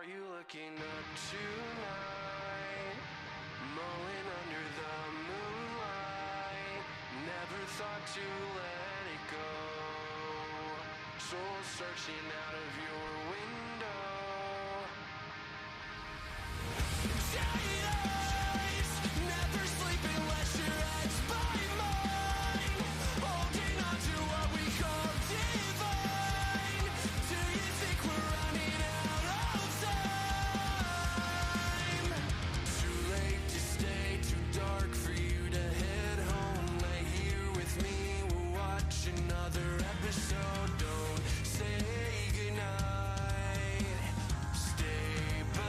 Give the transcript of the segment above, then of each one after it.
are you looking up tonight? Mulling under the moonlight. Never thought to let it go. Soul searching out of your window. Giant eyes, never sleep unless your head's by mine. Holding on to what we call divine. Do you think we're running out of time? Too late to stay, too dark for you to head home. Lay here with me, we'll watch another episode. Don't say goodnight. Stay by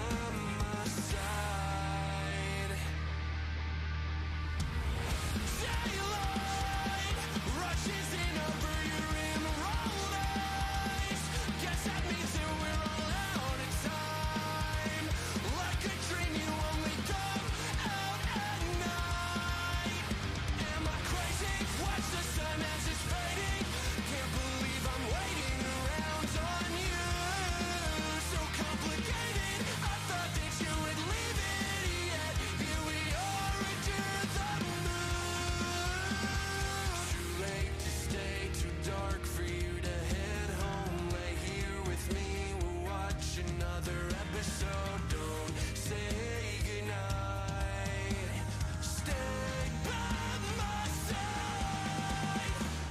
my side. Daylight rushes in over your emerald eyes. Guess that means that we're all out of time. Like a dream, you only come out at night. Am I crazy? Watch the sun as it's fading. Can't believe I'm waiting around on you. So complicated. I thought that you would leave it, yet here we are under the moon. Too late to stay, too dark for you to head home. Lay here with me, we'll watch another episode. Don't say goodnight. Stay by my side.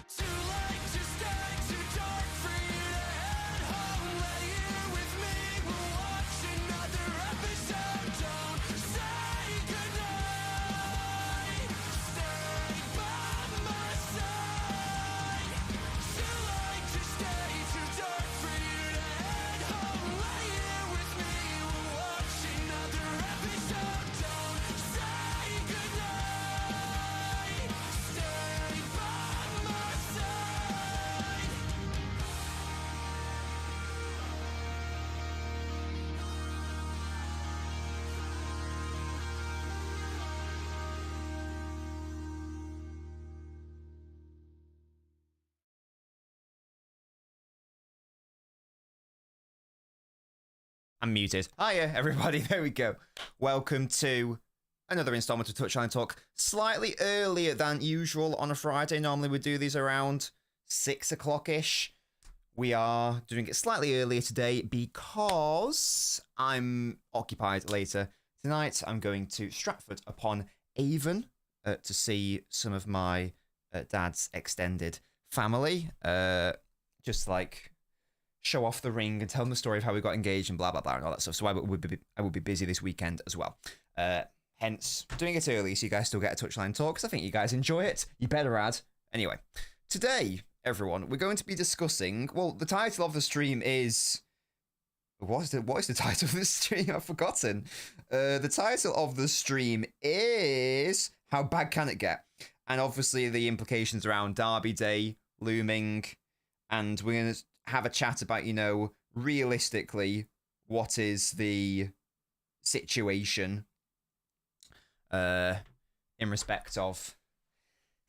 Too late to stay, too dark for you to head home. Lay here with me, we'll watch another episode. Don't say goodnight. Stay by my side. Too late to stay, too dark for you to head home. Lay here with me, we'll watch another episode. Don't say goodnight. Stay by my side. I'm muted. Hiya, everybody. There we go. Welcome to another installment of Touchline Talk. Slightly earlier than usual on a Friday. Normally we do these around 6 o'clock-ish. We are doing it slightly earlier today because I'm occupied later tonight. I'm going to Stratford upon Avon to see some of my dad's extended family. Just like show off the ring and tell them the story of how we got engaged and blah, blah, blah, and all that stuff. So I will be busy this weekend as well. Hence, doing it early so you guys still get a Touchline Talk, because I think you guys enjoy it. You better add. Anyway, today, everyone, we're going to be discussing, well, the title of the stream is... What is the title of the stream? I've forgotten. The title of the stream is How Bad Can It Get? And obviously the implications around Derby Day looming, and we're going to have a chat about, you know, realistically, what is the situation in respect of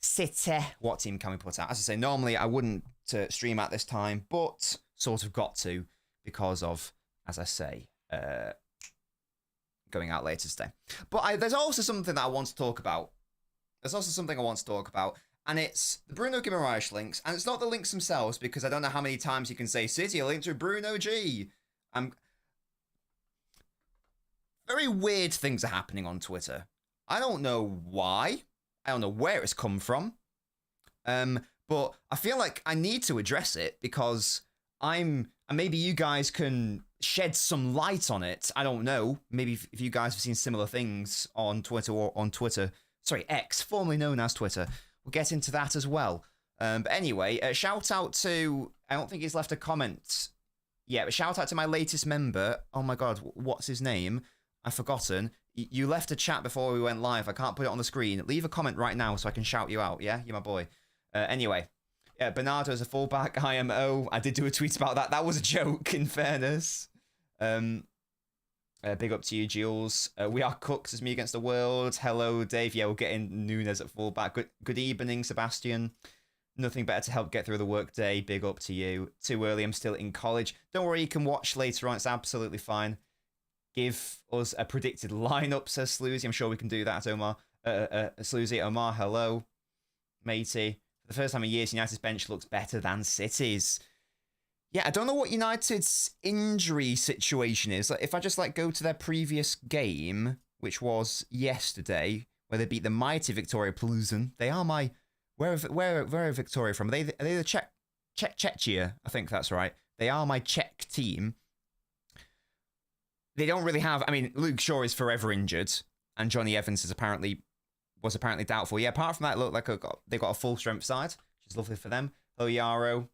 City. What team can we put out? As I say, normally I wouldn't stream at this time, but sort of got to because of, as I say, going out later today. But there's also something that I want to talk about. And it's the Bruno Guimaraes links. And it's not the links themselves, because I don't know how many times you can say, City linked to Bruno G. Very weird things are happening on Twitter. I don't know why. I don't know where it's come from. But I feel like I need to address it because and maybe you guys can shed some light on it. I don't know. Maybe if you guys have seen similar things on Twitter or on Twitter. Sorry, X, formerly known as Twitter. We'll get into that as well. But anyway, shout out to... I don't think he's left a comment yet, but shout out to my latest member. Oh my god, what's his name? I've forgotten. You left a chat before we went live. I can't put it on the screen. Leave a comment right now so I can shout you out, yeah? You're my boy. Anyway, Bernardo as a fullback, IMO. I did do a tweet about that. That was a joke, in fairness. Big up to you, Jules. We are cooked as me against the world. Hello, Dave. Yeah, we'll get in Nunes at fullback. Good evening, Sebastian. Nothing better to help get through the workday. Big up to you. Too early. I'm still in college. Don't worry, you can watch later on. It's absolutely fine. give us a predicted lineup, says Sloozy. I'm sure we can do that, Omar. Sloozy, Omar, hello. Matey. For the first time in years, United's bench looks better than City's. Yeah, I don't know what United's injury situation is. Like, if I just go to their previous game, which was yesterday, where they beat the mighty Victoria Plzeň. They are my... Where are Victoria from? Are they the Czechia? I think that's right. They are my Czech team. They don't really have... I mean, Luke Shaw is forever injured, and Johnny Evans was apparently doubtful. Yeah, apart from that, look like they got a full-strength side, which is lovely for them. Oyaro,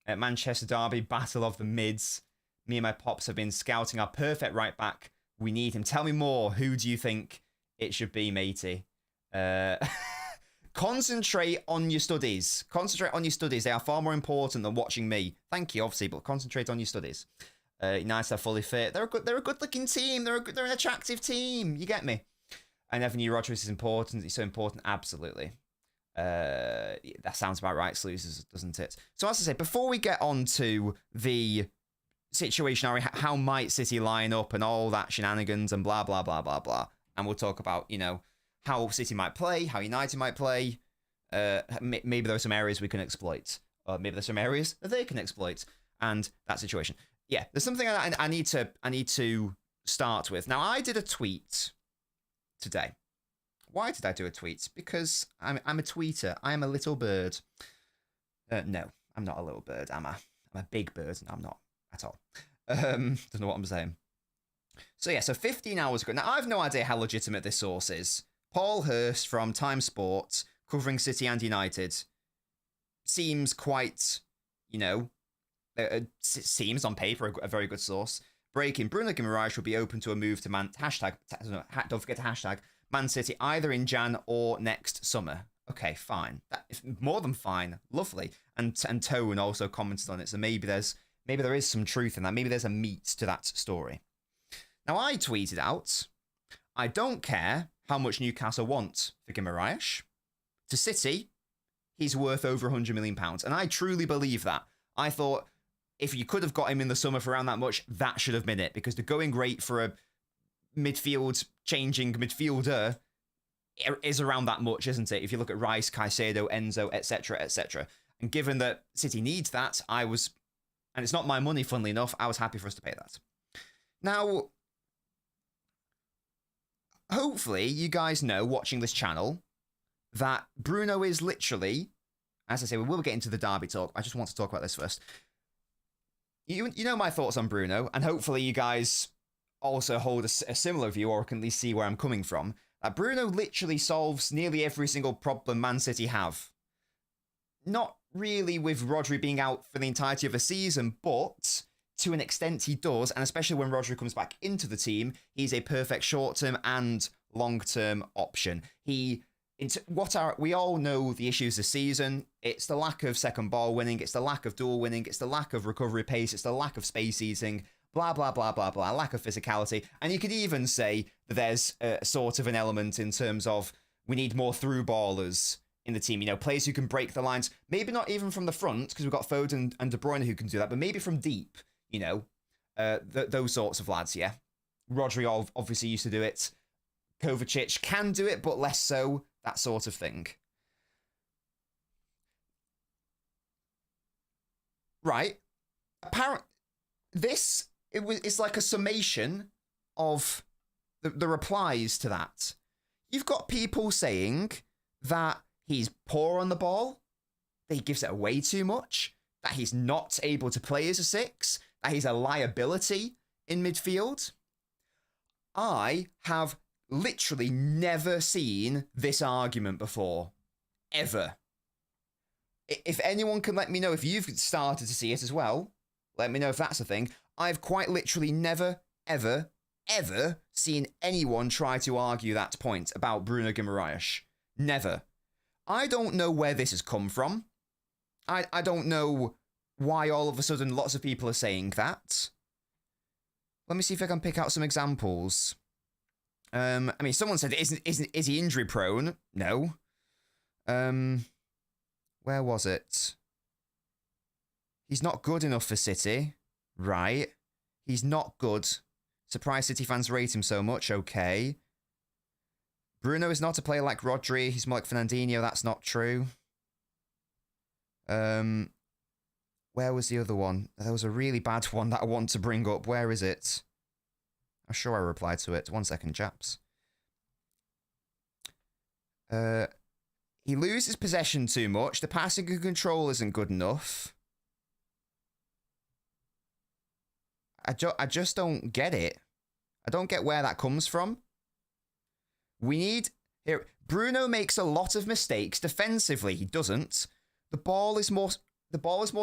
Manchester Derby, battle of the mids. Me and my pops have been scouting our perfect right back. We need him. Tell me more. Who do you think it should be, matey? Concentrate on your studies. Concentrate on your studies. They are far more important than watching me. Thank you, obviously, but concentrate on your studies. United are fully fit. They're a good-looking team. They're an attractive team. You get me? And Evan Rodgers is important. He's so important. Absolutely. That sounds about right, Sleuzes, doesn't it? So as I say, before we get on to the situation, how might City line up and all that shenanigans and blah, blah, blah, blah, blah. And we'll talk about, how City might play, how United might play. Maybe there are some areas we can exploit. Or maybe there's some areas that they can exploit. And that situation. Yeah, there's something I need to start with. Now, I did a tweet today. Why did I do a tweet? Because I'm a tweeter. I am a little bird. No, I'm not a little bird, am I? I'm a big bird. No, I'm not at all. Don't know what I'm saying. So yeah, so 15 hours ago. Now, I have no idea how legitimate this source is. Paul Hurst from Time Sport, covering City and United, seems quite, seems on paper a very good source. Breaking, Bruno Guimaraes will be open to a move to don't forget to hashtag Man City either in Jan or next summer. Okay, fine. That is more than fine. Lovely. And Tone also commented on it, so maybe there is some truth in that. Maybe there's a meat to that story. Now, I tweeted out, I don't care how much Newcastle want for Guimaraes. To City, he's worth over £100 million. And I truly believe that. I thought, if you could have got him in the summer for around that much, that should have been it. Because the going rate for a changing midfielder is around that much, isn't it? If you look at Rice, Caicedo, Enzo, etc., etc. And given that City needs that, and it's not my money, funnily enough, I was happy for us to pay that. Now, hopefully you guys know, watching this channel, that Bruno is literally, as I say, we will get into the Derby talk. I just want to talk about this first. You know my thoughts on Bruno, and hopefully you guys also hold a similar view, or can at least see where I'm coming from. That Bruno literally solves nearly every single problem Man City have. Not really with Rodri being out for the entirety of a season, but to an extent he does, and especially when Rodri comes back into the team, he's a perfect short-term and long-term option. We all know the issues this season. It's the lack of second ball winning, it's the lack of duel winning, it's the lack of recovery pace, it's the lack of space eating, blah, blah, blah, blah, blah, lack of physicality. And you could even say that there's a sort of an element in terms of we need more through ballers in the team, players who can break the lines, maybe not even from the front, because we've got Foden and De Bruyne who can do that, but maybe from deep, those sorts of lads, yeah. Rodri obviously used to do it. Kovacic can do it, but less so. That sort of thing. Right. Apparently, it's like a summation of the replies to that. You've got people saying that he's poor on the ball, that he gives it away too much, that he's not able to play as a 6, that he's a liability in midfield. I have literally never seen this argument before. Ever. If anyone can let me know if you've started to see it as well, let me know if that's a thing. I've quite literally never, ever, ever seen anyone try to argue that point about Bruno Guimaraes. Never. I don't know where this has come from. I don't know why all of a sudden lots of people are saying that. Let me see if I can pick out some examples. Someone said, is he injury prone? No. Where was it? He's not good enough for City. Right. He's not good. Surprised City fans rate him so much. Okay. Bruno is not a player like Rodri. He's more like Fernandinho. That's not true. Where was the other one? There was a really bad one that I want to bring up. Where is it? I'm sure I replied to it. 1 second, chaps. He loses possession too much. The passing and control isn't good enough. I just don't get it. I don't get where that comes from. We need... Here, Bruno makes a lot of mistakes defensively. He doesn't. The ball is more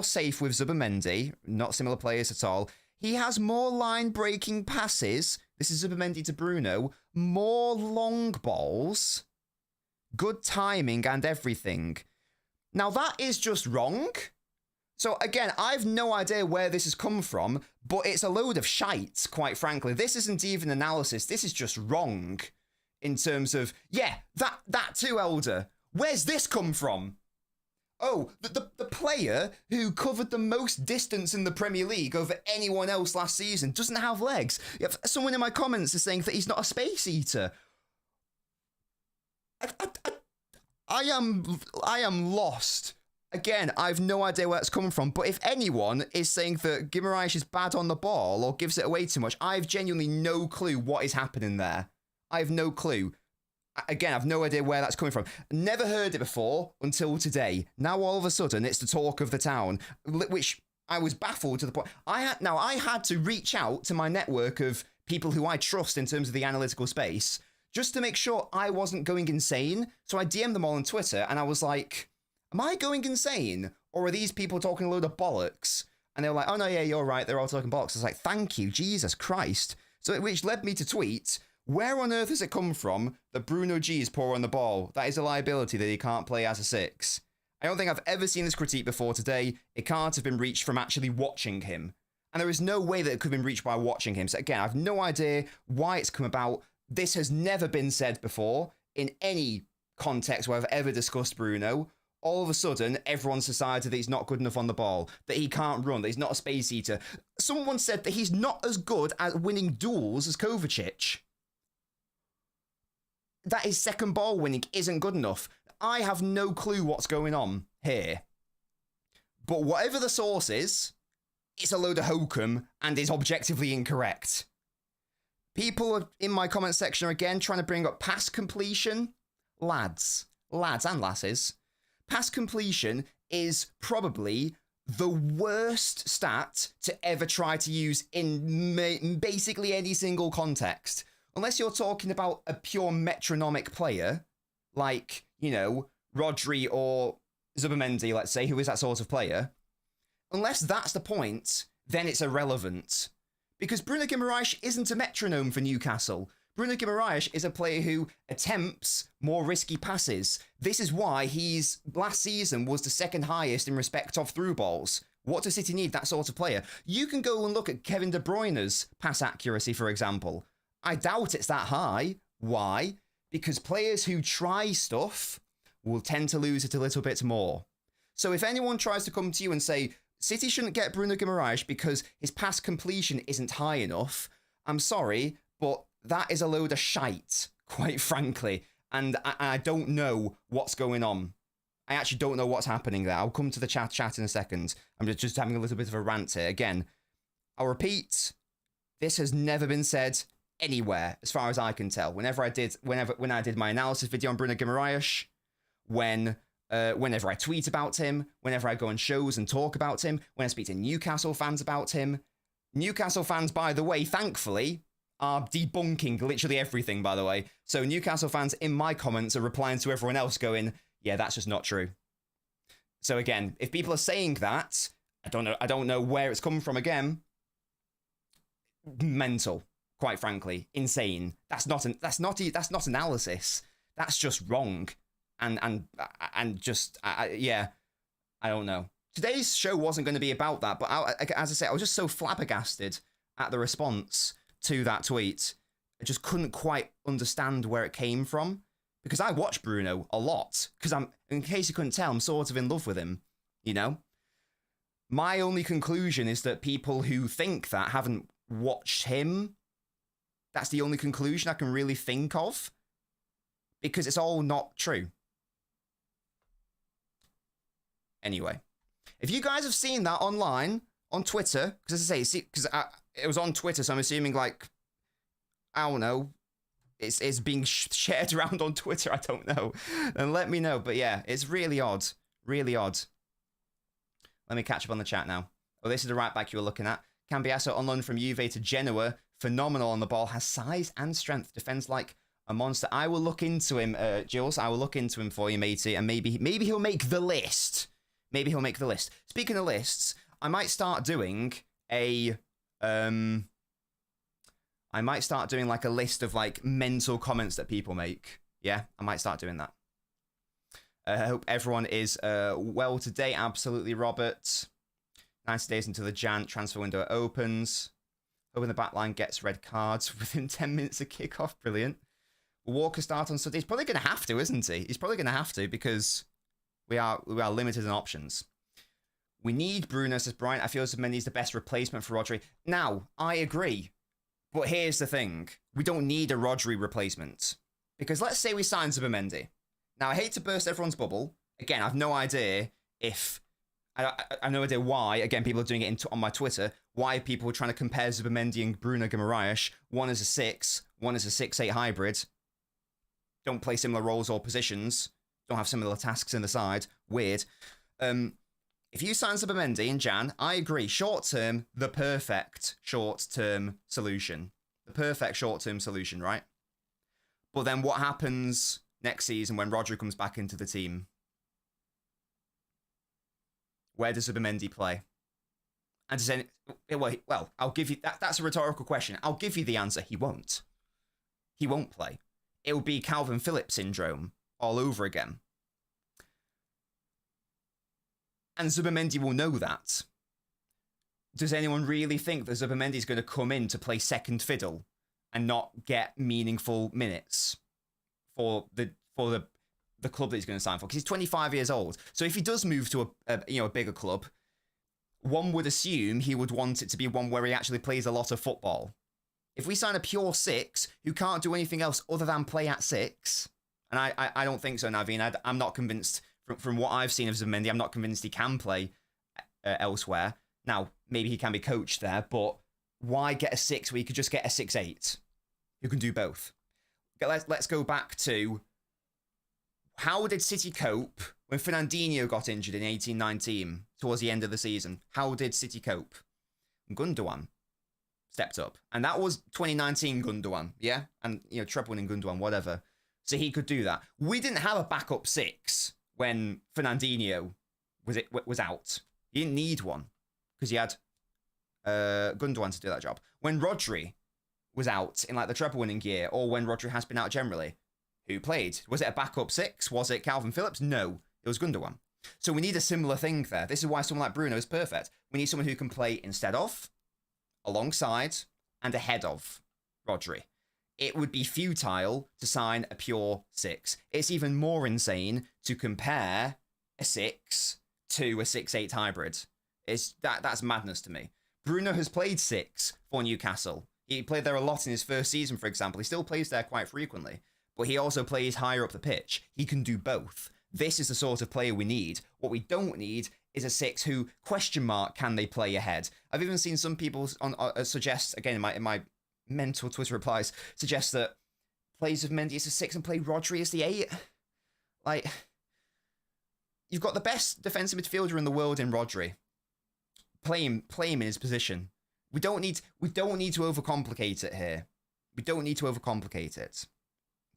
safe with Zubimendi. Not similar players at all. He has more line-breaking passes. This is Zubimendi to Bruno. More long balls. Good timing and everything. Now, that is just wrong. So, again, I've no idea where this has come from, but it's a load of shite, quite frankly. This isn't even analysis. This is just wrong in terms of, yeah, that too, Elder. Where's this come from? Oh, the player who covered the most distance in the Premier League over anyone else last season doesn't have legs. Someone in my comments is saying that he's not a space eater. I am lost. Again, I have no idea where it's coming from, but if anyone is saying that Guimaraes is bad on the ball or gives it away too much, I have genuinely no clue what is happening there. I have no clue. Again, I have no idea where that's coming from. Never heard it before until today. Now, all of a sudden, it's the talk of the town, which I was baffled to the point. I had to reach out to my network of people who I trust in terms of the analytical space just to make sure I wasn't going insane. So I DM'd them all on Twitter, and I was like, am I going insane? Or are these people talking a load of bollocks? And they were like, oh, no, yeah, you're right. They're all talking bollocks. I was like, thank you, Jesus Christ. So, which led me to tweet, where on earth has it come from that Bruno G is poor on the ball? That is a liability that he can't play as a 6. I don't think I've ever seen this critique before today. It can't have been reached from actually watching him. And there is no way that it could have been reached by watching him. So again, I have no idea why it's come about. This has never been said before in any context where I've ever discussed Bruno. All of a sudden, everyone's decided that he's not good enough on the ball, that he can't run, that he's not a space eater. Someone said that he's not as good at winning duels as Kovacic. That his second ball winning isn't good enough. I have no clue what's going on here. But whatever the source is, it's a load of hokum and is objectively incorrect. People in my comment section are again trying to bring up pass completion. Lads and lasses. Pass completion is probably the worst stat to ever try to use in basically any single context. Unless you're talking about a pure metronomic player, like, you know, Rodri or Zubimendi, let's say, who is that sort of player. Unless that's the point, then it's irrelevant. Because Bruno Guimaraes isn't a metronome for Newcastle. Bruno Guimaraes is a player who attempts more risky passes. This is why last season was the second highest in respect of through balls. What does City need? That sort of player. You can go and look at Kevin De Bruyne's pass accuracy, for example. I doubt it's that high. Why? Because players who try stuff will tend to lose it a little bit more. So if anyone tries to come to you and say, City shouldn't get Bruno Guimaraes because his pass completion isn't high enough, I'm sorry, but that is a load of shite, quite frankly. And I don't know what's going on. I actually don't know what's happening there. I'll come to the chat in a second. I'm just having a little bit of a rant here. Again, I'll repeat, this has never been said anywhere, as far as I can tell. When I did my analysis video on Bruno Guimaraes, whenever I tweet about him, whenever I go on shows and talk about him, when I speak to Newcastle fans about him. Newcastle fans, by the way, thankfully, are debunking literally everything, by the way. So Newcastle fans in my comments are replying to everyone else going, yeah, that's just not true. So again, if people are saying that, I don't know where it's coming from again. Mental. Quite frankly, insane. That's not analysis. That's just wrong, and just yeah, I don't know. Today's show wasn't going to be about that, but as I said, I was just so flabbergasted at the response to that tweet. I just couldn't quite understand where it came from because I watch Bruno a lot. Because in case you couldn't tell, I'm sort of in love with him. You know, my only conclusion is that people who think that haven't watched him That's the only conclusion I can really think of, because it's all not true. Anyway, if you guys have seen that online on Twitter, because as I say, because it was on Twitter, so I'm assuming, like, I don't know, it's being shared around on Twitter, I don't know, and let me know. But yeah, it's really odd, really odd. Let me catch up on the chat now. Oh, this is the right back you were looking at. Cambiasso on loan from Juve to Genoa, phenomenal on the ball, has size and strength, defends like a monster. I will look into him, Jules. I will look into him for you, matey, and maybe he'll make the list. Maybe he'll make the list. Speaking of lists, I might start doing a I might start doing like a list of like mental comments that people make. Yeah, I might start doing that. I hope everyone is well today. Absolutely, Robert. 90 days until the Jan transfer window opens. Hoping the backline gets red cards within 10 minutes of kickoff. Brilliant. Will Walker start on Sunday? He's probably going to have to, isn't he? He's probably going to have to, because we are limited in options. We need Bruno, says Brian. I feel Zubimendi's the best replacement for Rodri. Now, I agree. But here's the thing. We don't need a Rodri replacement. Because let's say we sign Zubimendi. Now, I hate to burst everyone's bubble. Again, I've no idea if... I have no idea why. Again, people are doing it on my Twitter. Why people are trying to compare Zubimendi and Bruno Guimaraes. One is a 6, one is a 6-8 hybrid. Don't play similar roles or positions. Don't have similar tasks in the side. Weird. If you sign Zubimendi in Jan, I agree. Short term, the perfect short-term solution. The perfect short-term solution, right? But then what happens next season when Rodri comes back into the team? Where does Zubimendi play? And does any... Well, I'll give you... That's a rhetorical question. I'll give you the answer. He won't. He won't play. It will be Calvin Phillips syndrome all over again. And Zubimendi will know that. Does anyone really think that Zubimendi is going to come in to play second fiddle and not get meaningful minutes for the club that he's going to sign for? Because he's 25 years old. So if he does move to a bigger club, one would assume he would want it to be one where he actually plays a lot of football. If we sign a pure 6 who can't do anything else other than play at 6, and I don't think so, Naveen. I'm not convinced from what I've seen of Zubimendi. I'm not convinced he can play elsewhere. Now, maybe he can be coached there, but why get a 6 where you could just get a 6-8 who can do both? Let's go back to how did City cope when Fernandinho got injured in 18-19 towards the end of the season? How did City cope? Gundogan stepped up. And that was 2019 Gundogan, yeah? And, treble winning Gundogan, whatever. So he could do that. We didn't have a backup 6 when Fernandinho was out. He didn't need one because he had Gundogan to do that job. When Rodri was out in like the treble winning year, or when Rodri has been out generally, who played? Was it a backup 6? Was it Calvin Phillips? No, it was Gundogan. So we need a similar thing there. This is why someone like Bruno is perfect. We need someone who can play instead of, alongside, and ahead of Rodri. It would be futile to sign a pure 6. It's even more insane to compare a 6 to a 6-8 hybrid. That's madness to me. Bruno has played 6 for Newcastle. He played there a lot in his first season, for example. He still plays there quite frequently. But he also plays higher up the pitch. He can do both. This is the sort of player we need. What we don't need is a 6 who, can they play ahead? I've even seen some people suggest, again, in my mental Twitter replies, suggest that plays with Mendy as a 6 and play Rodri as the 8. Like, you've got the best defensive midfielder in the world in Rodri. Play him in his position. We don't need to overcomplicate it here. We don't need to overcomplicate it.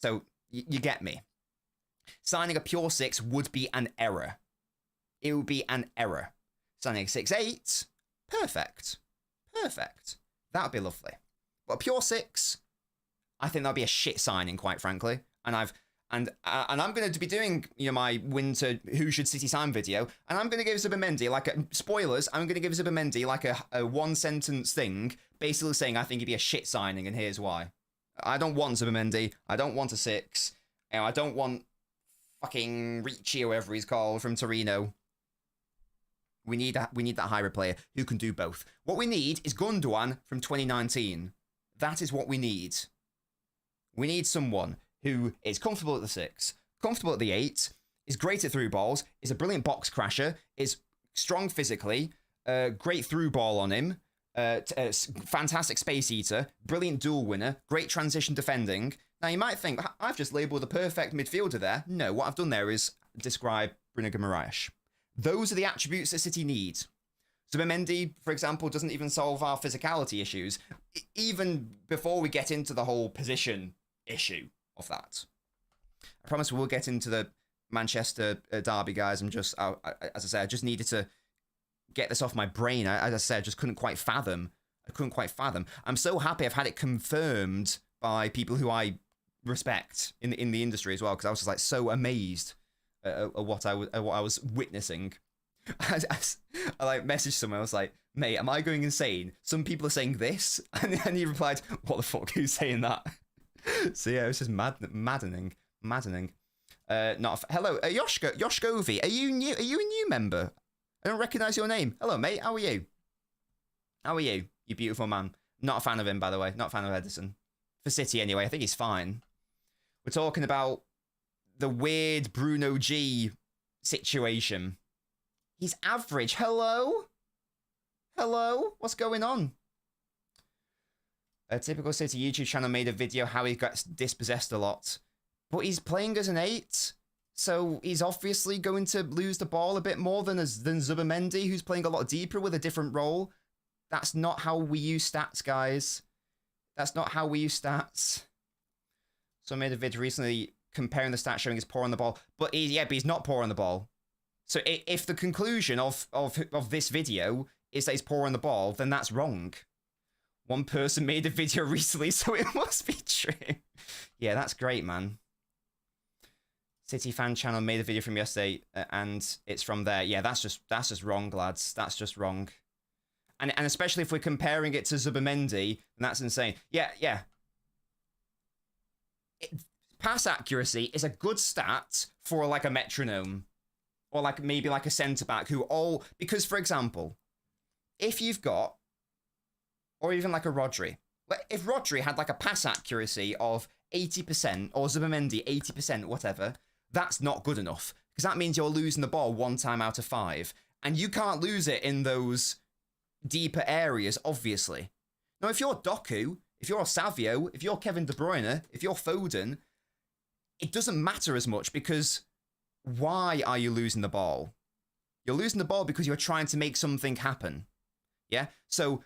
So, you get me. Signing a pure 6 would be an error. It would be an error. Signing a 6-8, perfect. That would be lovely. But a pure 6, I think that'd be a shit signing, quite frankly. And I'm going to be doing my winter Who Should City Sign video, and I'm going to give Zubimendi spoilers. I'm going to give Zubimendi a one sentence thing, basically saying I think he'd be a shit signing, and here's why. I don't want Zubimendi. I don't want a 6. I don't want fucking Ricci or whatever he's called from Torino. We need that hybrid player who can do both. What we need is Gundogan from 2019. That is what we need. We need someone who is comfortable at the 6, comfortable at the 8, is great at through balls, is a brilliant box crasher, is strong physically, great through ball on him, fantastic space eater, brilliant duel winner, great transition defending. Now you might think, I've just labelled the perfect midfielder there. No, what I've done there is describe Bruno Guimaraes. Those are the attributes that City need. Zubimendi, for example, doesn't even solve our physicality issues, even before we get into the whole position issue of that. I promise we'll get into the Manchester derby, guys. As I said, I just needed to get this off my brain. As I said, I just couldn't quite fathom. I'm so happy I've had it confirmed by people who I respect in the industry as well, because I was just like so amazed at what I was witnessing. I like messaged someone. I was like, "Mate, am I going insane? Some people are saying this," and he replied, "What the fuck? Who's saying that?" So yeah, it was just maddening. Hello, Yoshkovi. Are you new? Are you a new member? I don't recognise your name. Hello, mate. How are you? You beautiful man. Not a fan of him, by the way. Not a fan of Edison. For City, anyway. I think he's fine. We're talking about the weird Bruno G situation. He's average. Hello? What's going on? A typical City YouTube channel made a video how he gets dispossessed a lot. But he's playing as an 8, so he's obviously going to lose the ball a bit more than Zubimendi, who's playing a lot deeper with a different role. That's not how we use stats, guys. That's not how we use stats. So I made a video recently comparing the stats showing he's poor on the ball. But he's not poor on the ball. So if the conclusion of this video is that he's poor on the ball, then that's wrong. One person made a video recently, so it must be true. Yeah, that's great, man. City fan channel made a video from yesterday, and it's from there. Yeah, that's just wrong, lads. That's just wrong. And especially if we're comparing it to Zubimendi, then that's insane. Yeah. Pass accuracy is a good stat for like a metronome, or like maybe like a centre back because for example, if you've got, or even like a Rodri, if Rodri had like a pass accuracy of 80% or Zubimendi 80%, whatever, that's not good enough, because that means you're losing the ball 1 time out of 5, and you can't lose it in those deeper areas, obviously. Now, if you're Doku, if you're Savio, if you're Kevin De Bruyne, if you're Foden, it doesn't matter as much, because why are you losing the ball? You're losing the ball because you're trying to make something happen. Yeah? So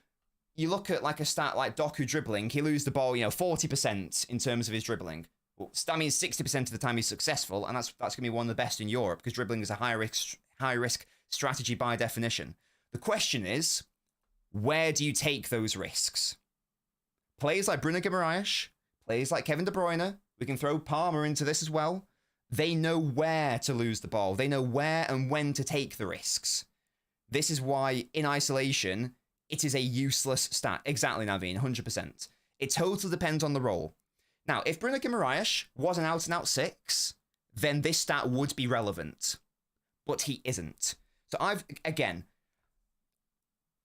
you look at like a stat like Doku dribbling, he loses the ball, 40% in terms of his dribbling. Well, that means 60% of the time he's successful, and that's going to be one of the best in Europe, because dribbling is a high risk strategy by definition. The question is, where do you take those risks? Players like Bruno Guimaraes, players like Kevin De Bruyne, we can throw Palmer into this as well. They know where to lose the ball. They know where and when to take the risks. This is why, in isolation, it is a useless stat. Exactly, Naveen, 100%. It totally depends on the role. Now, if Bruno Guimaraes was an out-and-out 6, then this stat would be relevant. But he isn't. So again,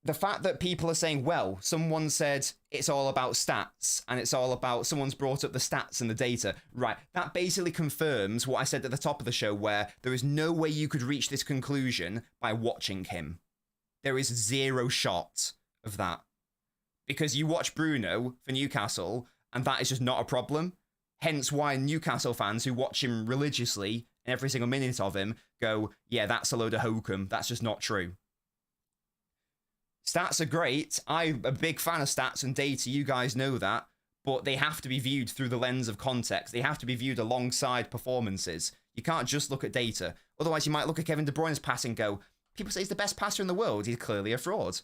the fact that people are saying, well, someone said it's all about stats, and it's all about, someone's brought up the stats and the data. Right, that basically confirms what I said at the top of the show, where there is no way you could reach this conclusion by watching him. There is zero shot of that. Because you watch Bruno for Newcastle, and that is just not a problem. Hence why Newcastle fans who watch him religiously, every single minute of him, go, yeah, that's a load of hokum. That's just not true. Stats are great. I'm a big fan of stats and data. You guys know that. But they have to be viewed through the lens of context. They have to be viewed alongside performances. You can't just look at data. Otherwise, you might look at Kevin De Bruyne's pass and go, people say he's the best passer in the world. He's clearly a fraud.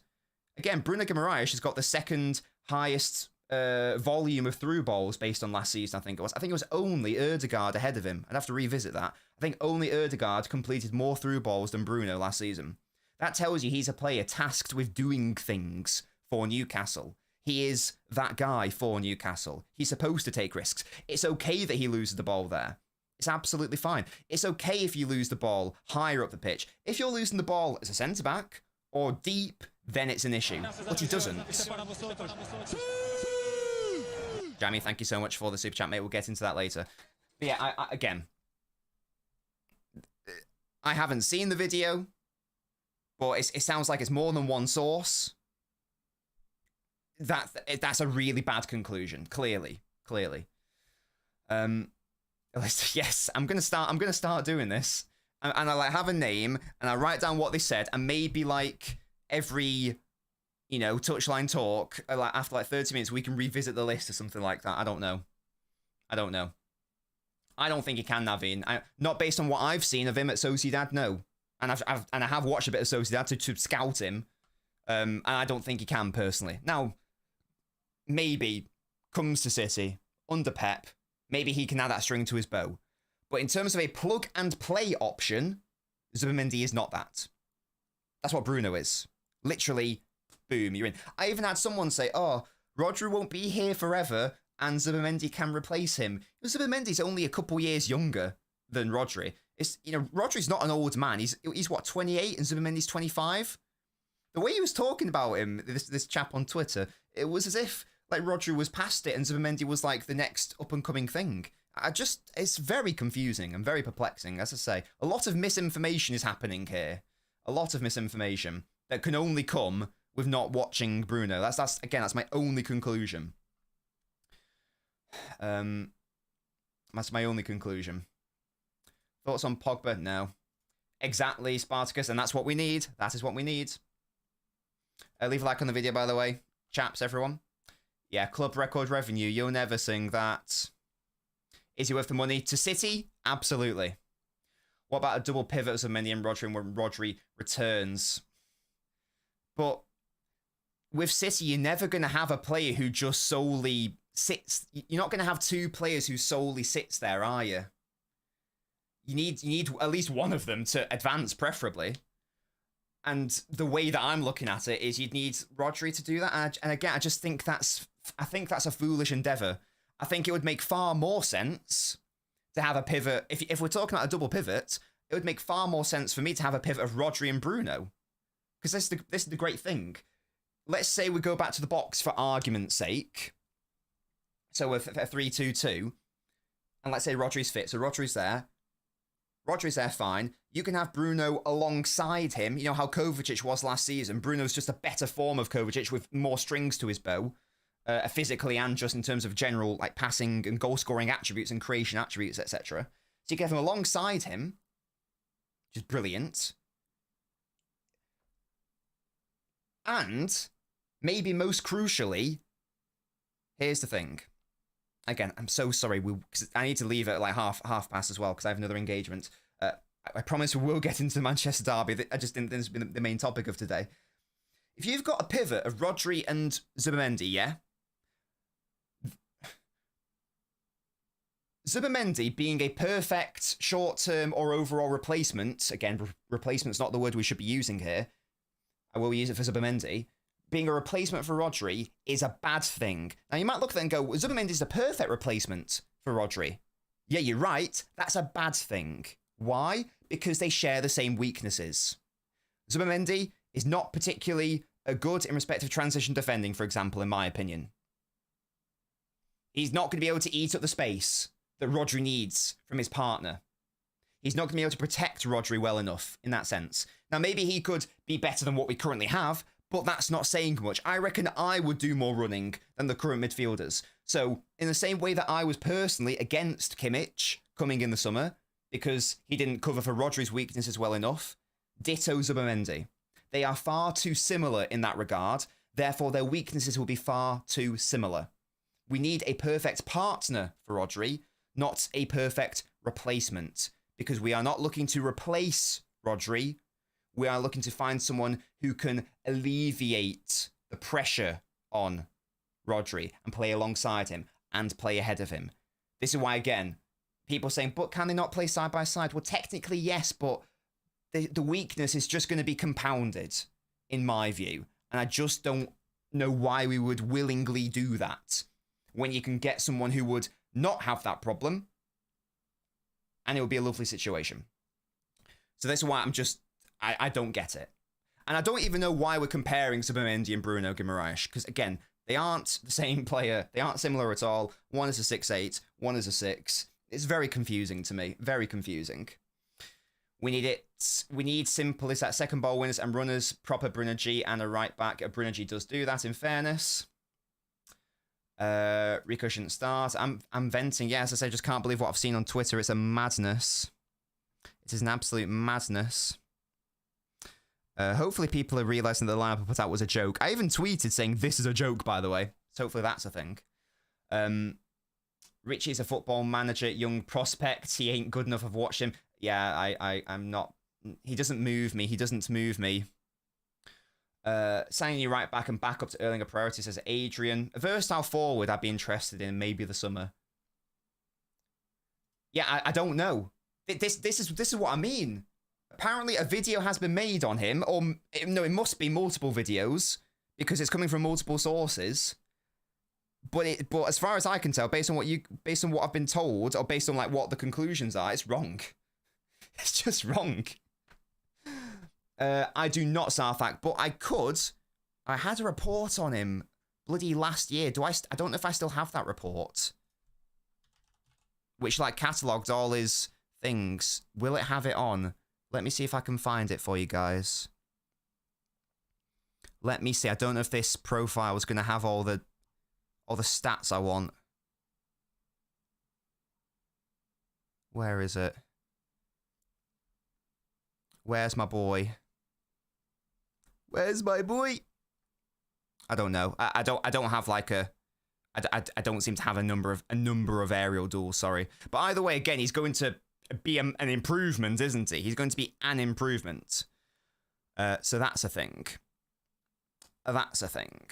Again, Bruno Guimaraes has got the second highest volume of through balls based on last season, I think it was. I think it was only Ødegaard ahead of him. I'd have to revisit that. I think only Ødegaard completed more through balls than Bruno last season. That tells you he's a player tasked with doing things for Newcastle. He is that guy for Newcastle. He's supposed to take risks. It's okay that he loses the ball there. It's absolutely fine. It's okay if you lose the ball higher up the pitch. If you're losing the ball as a centre-back or deep, then it's an issue. But he doesn't. Jamie, thank you so much for the super chat, mate. We'll get into that later. But yeah, again, I haven't seen the video, but it sounds like it's more than one source. That's a really bad conclusion. Clearly. Yes, I'm gonna start doing this, and I like have a name, and I write down what they said, and maybe like every, touchline talk, like after like 30 minutes, we can revisit the list or something like that. I don't know. I don't think he can, Naveen. Not based on what I've seen of him at Sociedad, no. And I have watched a bit of Sociedad to scout him, and I don't think he can personally. Now, maybe comes to City under Pep, maybe he can add that string to his bow. But in terms of a plug and play option, Zubimendi is not that. That's what Bruno is. Literally, boom, you're in. I even had someone say, "Oh, Rodri won't be here forever, and Zubimendi can replace him." Zubimendi's only a couple years younger than Rodri. Rodri's not an old man. He's what, 28, and Zubimendi's 25. The way he was talking about him, this chap on Twitter, it was as if like Rodri was past it and Zubimendi was like the next up and coming thing. It's very confusing and very perplexing. As I say, a lot of misinformation is happening here. A lot of misinformation that can only come with not watching Bruno. That's my only conclusion. That's my only conclusion. Thoughts on Pogba? No. Exactly, Spartacus, and that's what we need. That is what we need. Leave a like on the video, by the way. Chaps, everyone. Yeah, club record revenue. You'll never sing that. Is he worth the money? To City? Absolutely. What about a double pivot of Mendy and Rodri when Rodri returns? But with City, you're never going to have a player who just solely sits. You're not going to have two players who solely sits there, are you? You need at least one of them to advance, preferably. And the way that I'm looking at it is you'd need Rodri to do that. And again, I think that's a foolish endeavour. I think it would make far more sense to have a pivot. If we're talking about a double pivot, it would make far more sense for me to have a pivot of Rodri and Bruno. Because this is the great thing. Let's say we go back to the box for argument's sake. So with a 3-2-2. And let's say Rodri's fit. So Rodri's there, fine. You can have Bruno alongside him. You know how Kovacic was last season. Bruno's just a better form of Kovacic with more strings to his bow. Physically and just in terms of general like passing and goal-scoring attributes and creation attributes, etc. So you can have him alongside him, which is brilliant. And maybe most crucially, here's the thing. Again, I'm so sorry. Cause I need to leave at like half past as well because I have another engagement. I promise we will get into the Manchester derby. I just didn't think this would be the main topic of today. If you've got a pivot of Rodri and Zubimendi, yeah? Zubimendi being a perfect short-term or overall replacement, again, replacement's not the word we should be using here. I will use it for Zubimendi. Being a replacement for Rodri is a bad thing. Now, you might look at that and go, well, Zubimendi's a perfect replacement for Rodri. Yeah, you're right. That's a bad thing. Why? Because they share the same weaknesses. Zubimendi is not particularly good in respect of transition defending, for example, in my opinion. He's not going to be able to eat up the space that Rodri needs from his partner. He's not going to be able to protect Rodri well enough in that sense. Now, maybe he could be better than what we currently have, but that's not saying much. I reckon I would do more running than the current midfielders. So, in the same way that I was personally against Kimmich coming in the summer, because he didn't cover for Rodri's weaknesses well enough, ditto Zubimendi. They are far too similar in that regard, therefore their weaknesses will be far too similar. We need a perfect partner for Rodri, not a perfect replacement, because we are not looking to replace Rodri, we are looking to find someone who can alleviate the pressure on Rodri and play alongside him and play ahead of him. This is why, again, people saying, but can they not play side by side? Well, technically, yes, but the weakness is just going to be compounded, in my view. And I just don't know why we would willingly do that when you can get someone who would not have that problem and it would be a lovely situation. So that's why I don't get it. And I don't even know why we're comparing Zubimendi and Bruno Guimaraes, because again, They aren't the same player. They aren't similar at all. One is a 6'8", one is a 6. It's very confusing to me. Very confusing. We need it. We need simple is that second ball winners and runners, proper Brunner G and a right back. Brunner G does do that, in fairness. Rico shouldn't start. I'm venting. Yeah, as I say, just can't believe what I've seen on Twitter. It's a madness. It is an absolute madness. Hopefully people are realising that the lineup I put out was a joke. I even tweeted saying this is a joke, by the way. So hopefully that's a thing. Richie's a football manager, young prospect. He ain't good enough. I've watched him. Yeah, I'm not. He doesn't move me. He doesn't move me. Signing you right back and back up to Erling a priority, says Adrian. A versatile forward I'd be interested in maybe the summer. Yeah, I don't know. This is what I mean. Apparently a video has been made on him, or no, it must be multiple videos because it's coming from multiple sources. But as far as I can tell, based on what I've been told, or based on like what the conclusions are, it's wrong. It's just wrong. I do not Sarthak, but I could. I had a report on him bloody last year. I don't know if I still have that report. Which like catalogued all his things. Will it have it on? Let me see if I can find it for you guys. Let me see. I don't know if this profile is going to have all the stats I want. Where is it? Where's my boy? Where's my boy? I don't know. I don't have like a. I don't seem to have a number of aerial duels. Sorry, but either way, again, he's going to be an improvement, isn't he? He's going to be an improvement. So that's a thing. That's a thing.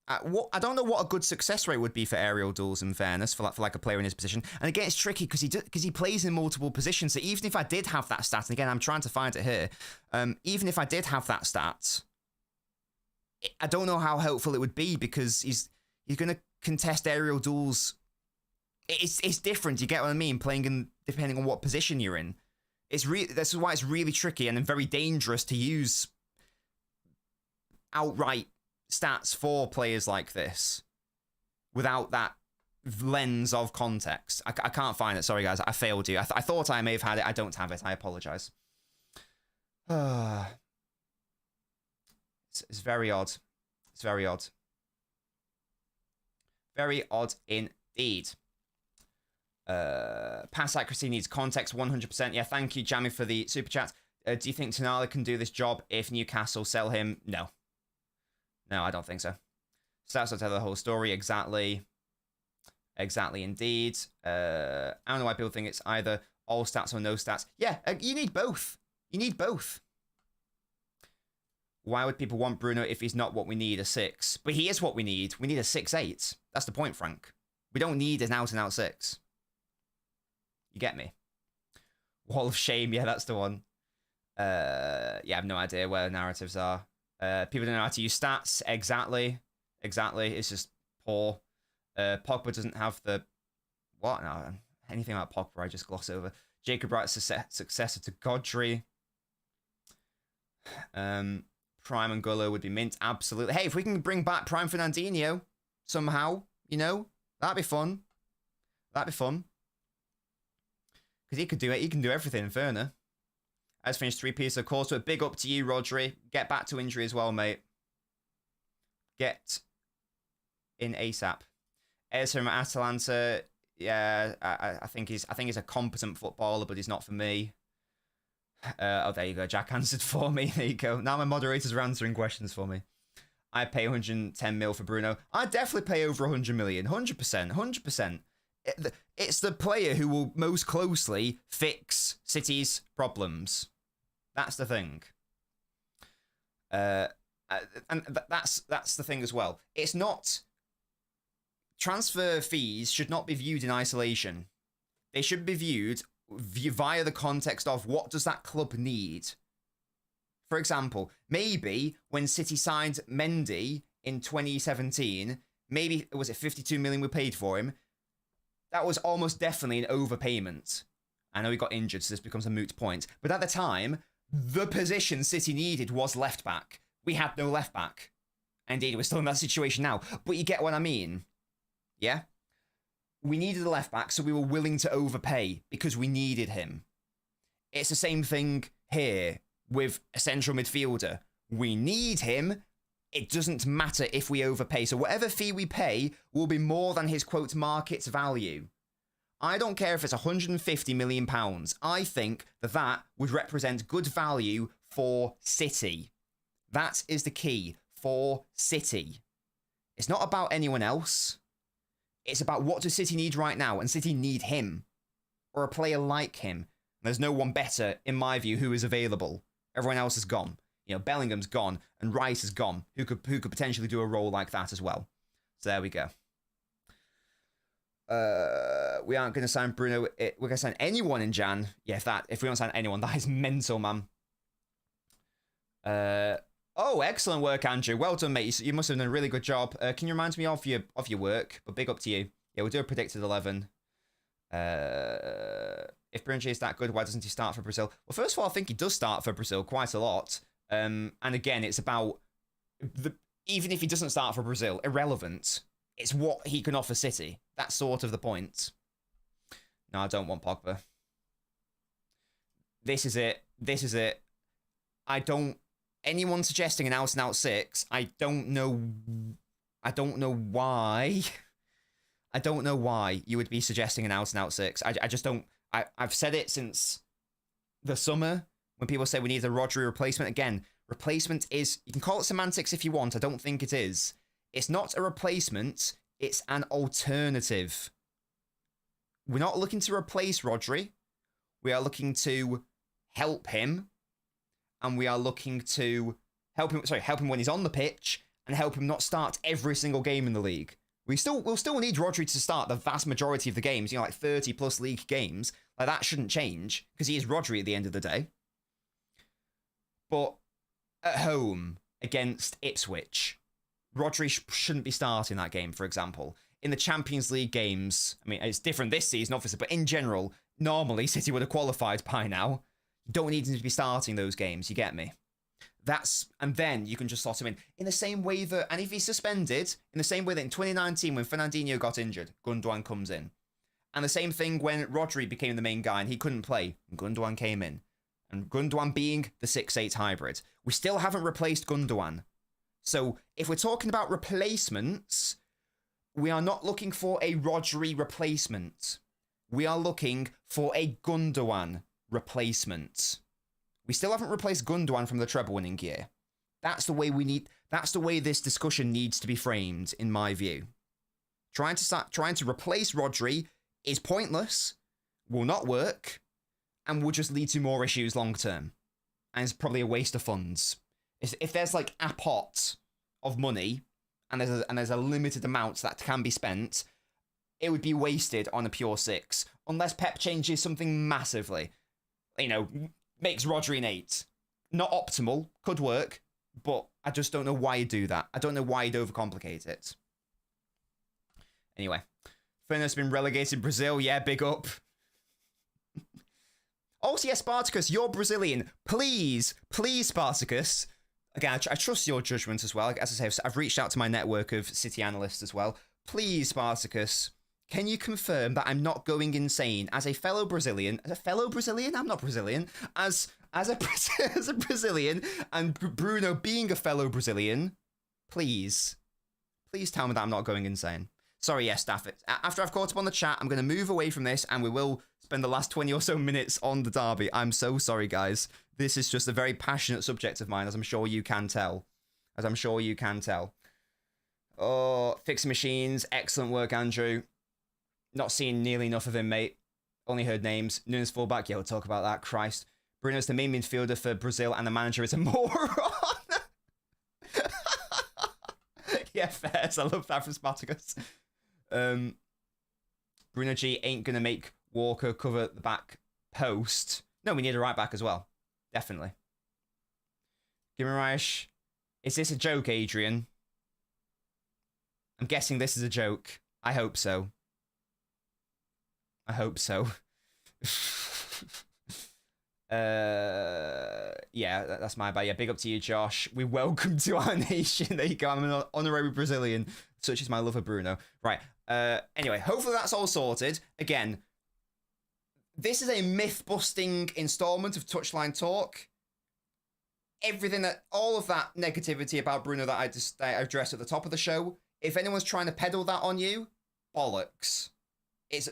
I don't know what a good success rate would be for aerial duels, in fairness, for like a player in his position. And again, it's tricky because he plays in multiple positions. So even if I did have that stat, and again, I'm trying to find it here. Even if I did have that stat, I don't know how helpful it would be because he's going to contest aerial duels. It's different. You get what I mean? Playing in depending on what position you're in. This is why it's really tricky and very dangerous to use outright stats for players like this without that lens of context. I can't find it. Sorry, guys. I failed you. I thought I may have had it. I don't have it. I apologize. It's very odd. It's very odd. Very odd indeed. Pass accuracy needs context 100%. Yeah, thank you, Jamie, for the super chat. Do you think Tonali can do this job if Newcastle sell him? No. No, I don't think so. Stats will tell the whole story. Exactly. Exactly, indeed. I don't know why people think it's either all stats or no stats. Yeah, you need both. You need both. Why would people want Bruno if he's not what we need, a 6? But he is what we need. We need a 6'8". That's the point, Frank. We don't need an out-and-out 6. You get me? Wall of Shame, yeah, that's the one. Yeah, I have no idea where the narratives are. People don't know how to use stats. Exactly. Exactly. It's just poor. Pogba doesn't have the... What? No, anything about Pogba I just gloss over. Jacob Wright's successor to Godfrey. Prime and Gullo would be mint. Absolutely. Hey, if we can bring back Prime Fernandinho somehow, you know, that'd be fun. That'd be fun. Because he could do it. He can do everything, Werner. I just finished 3 pieces of course. So a big up to you, Rodri. Get back to injury as well, mate. Get in ASAP. Ezra from Atalanta. Yeah, I think he's a competent footballer, but he's not for me. Oh, there you go. Jack answered for me. There you go. Now my moderators are answering questions for me. I pay 110 mil for Bruno. I'd definitely pay over 100 million. 100%. 100%. It's the player who will most closely fix City's problems. That's the thing. And that's the thing as well. It's not... Transfer fees should not be viewed in isolation. They should be viewed via the context of what does that club need. For example, maybe when City signed Mendy in 2017, maybe, was it 52 million we paid for him? That was almost definitely an overpayment. I know he got injured, so this becomes a moot point. But at the time, the position City needed was left back. We had no left back. Indeed, we're still in that situation now. But you get what I mean. Yeah? We needed a left back, so we were willing to overpay because we needed him. It's the same thing here with a central midfielder. We need him. It doesn't matter if we overpay. So whatever fee we pay will be more than his, quote, market value. I don't care if it's £150 million. I think that would represent good value for City. That is the key for City. It's not about anyone else. It's about what does City need right now, and City need him or a player like him. There's no one better, in my view, who is available. Everyone else is gone. You know, Bellingham's gone and Rice is gone, who could potentially do a role like that as well. So there we go. We aren't going to sign Bruno. We're going to sign anyone in Jan. Yeah, if we don't sign anyone, that is mental, man. Oh, excellent work, Andrew. Well done, mate. You must have done a really good job. Can you remind me of your work? But big up to you. Yeah, we'll do a predicted 11. If Bruno is that good, why doesn't he start for Brazil? Well, first of all, I think he does start for Brazil quite a lot. And again, it's about even if he doesn't start for Brazil, irrelevant. It's what he can offer City. That's sort of the point. No, I don't want Pogba. This is it. I don't... Anyone suggesting an out-and-out 6, I don't know why. I don't know why you would be suggesting an out-and-out 6. I just don't... I've said it since the summer when people say we need a Rodri replacement. Again, replacement is... You can call it semantics if you want. I don't think it is. It's not a replacement. It's an alternative. We're not looking to replace Rodri. We are looking to help him. And we are looking to help him when he's on the pitch and help him not start every single game in the league. We'll still need Rodri to start the vast majority of the games, like 30 plus league games. Like that shouldn't change because he is Rodri at the end of the day. But at home against Ipswich, Rodri shouldn't be starting that game, for example. In the Champions League games, I mean, it's different this season, obviously, but in general, normally City would have qualified by now. You don't need him to be starting those games, you get me? And then you can just slot him in the same way that, and if he's suspended, in the same way that in 2019 when Fernandinho got injured, Gundogan comes in. And the same thing when Rodri became the main guy and he couldn't play, and Gundogan came in. And Gundogan being the 6-8 hybrid. We still haven't replaced Gundogan. So if we're talking about replacements, we are not looking for a Rodri replacement. We are looking for a Gundogan replacement. We still haven't replaced Gundogan from the treble-winning year. That's the way this discussion needs to be framed, in my view. Trying to replace Rodri is pointless, will not work, and will just lead to more issues long term. And it's probably a waste of funds. If there's like a pot of money and there's a limited amount that can be spent, it would be wasted on a pure 6 unless Pep changes something massively. You know, makes Rodri an 8. Not optimal, could work, but I just don't know why you do that. I don't know why you'd overcomplicate it. Anyway, Fernand's been relegated Brazil. Yeah, big up. Also, yes, Spartacus, you're Brazilian. Please, Spartacus. Again, I trust your judgment as well. As I say, I've reached out to my network of City analysts as well. Please, Spartacus, can you confirm that I'm not going insane as a fellow Brazilian? As a fellow Brazilian? I'm not Brazilian. As a Brazilian, and Bruno being a fellow Brazilian, please tell me that I'm not going insane. Sorry, yes, staff. After I've caught up on the chat, I'm going to move away from this, and we will spend the last 20 or so minutes on the derby. I'm so sorry, guys. This is just a very passionate subject of mine, as I'm sure you can tell. Oh, fixing machines. Excellent work, Andrew. Not seen nearly enough of him, mate. Only heard names. Nunes fullback. Yeah, we'll talk about that. Christ. Bruno's the main midfielder for Brazil, and the manager is a moron. Yeah, fair. I love that from Spartacus. Bruno G ain't going to make Walker cover the back post. No, we need a right back as well. Definitely. Guimaraes. Is this a joke, Adrian? I'm guessing this is a joke. I hope so. Yeah, that's my bad. Yeah, big up to you, Josh. We welcome to our nation. There you go. I'm an honorary Brazilian, such is my love of Bruno. Right. Anyway, hopefully that's all sorted. Again, this is a myth-busting installment of Touchline Talk. All of that negativity about Bruno that I addressed at the top of the show, if anyone's trying to peddle that on you, bollocks. It's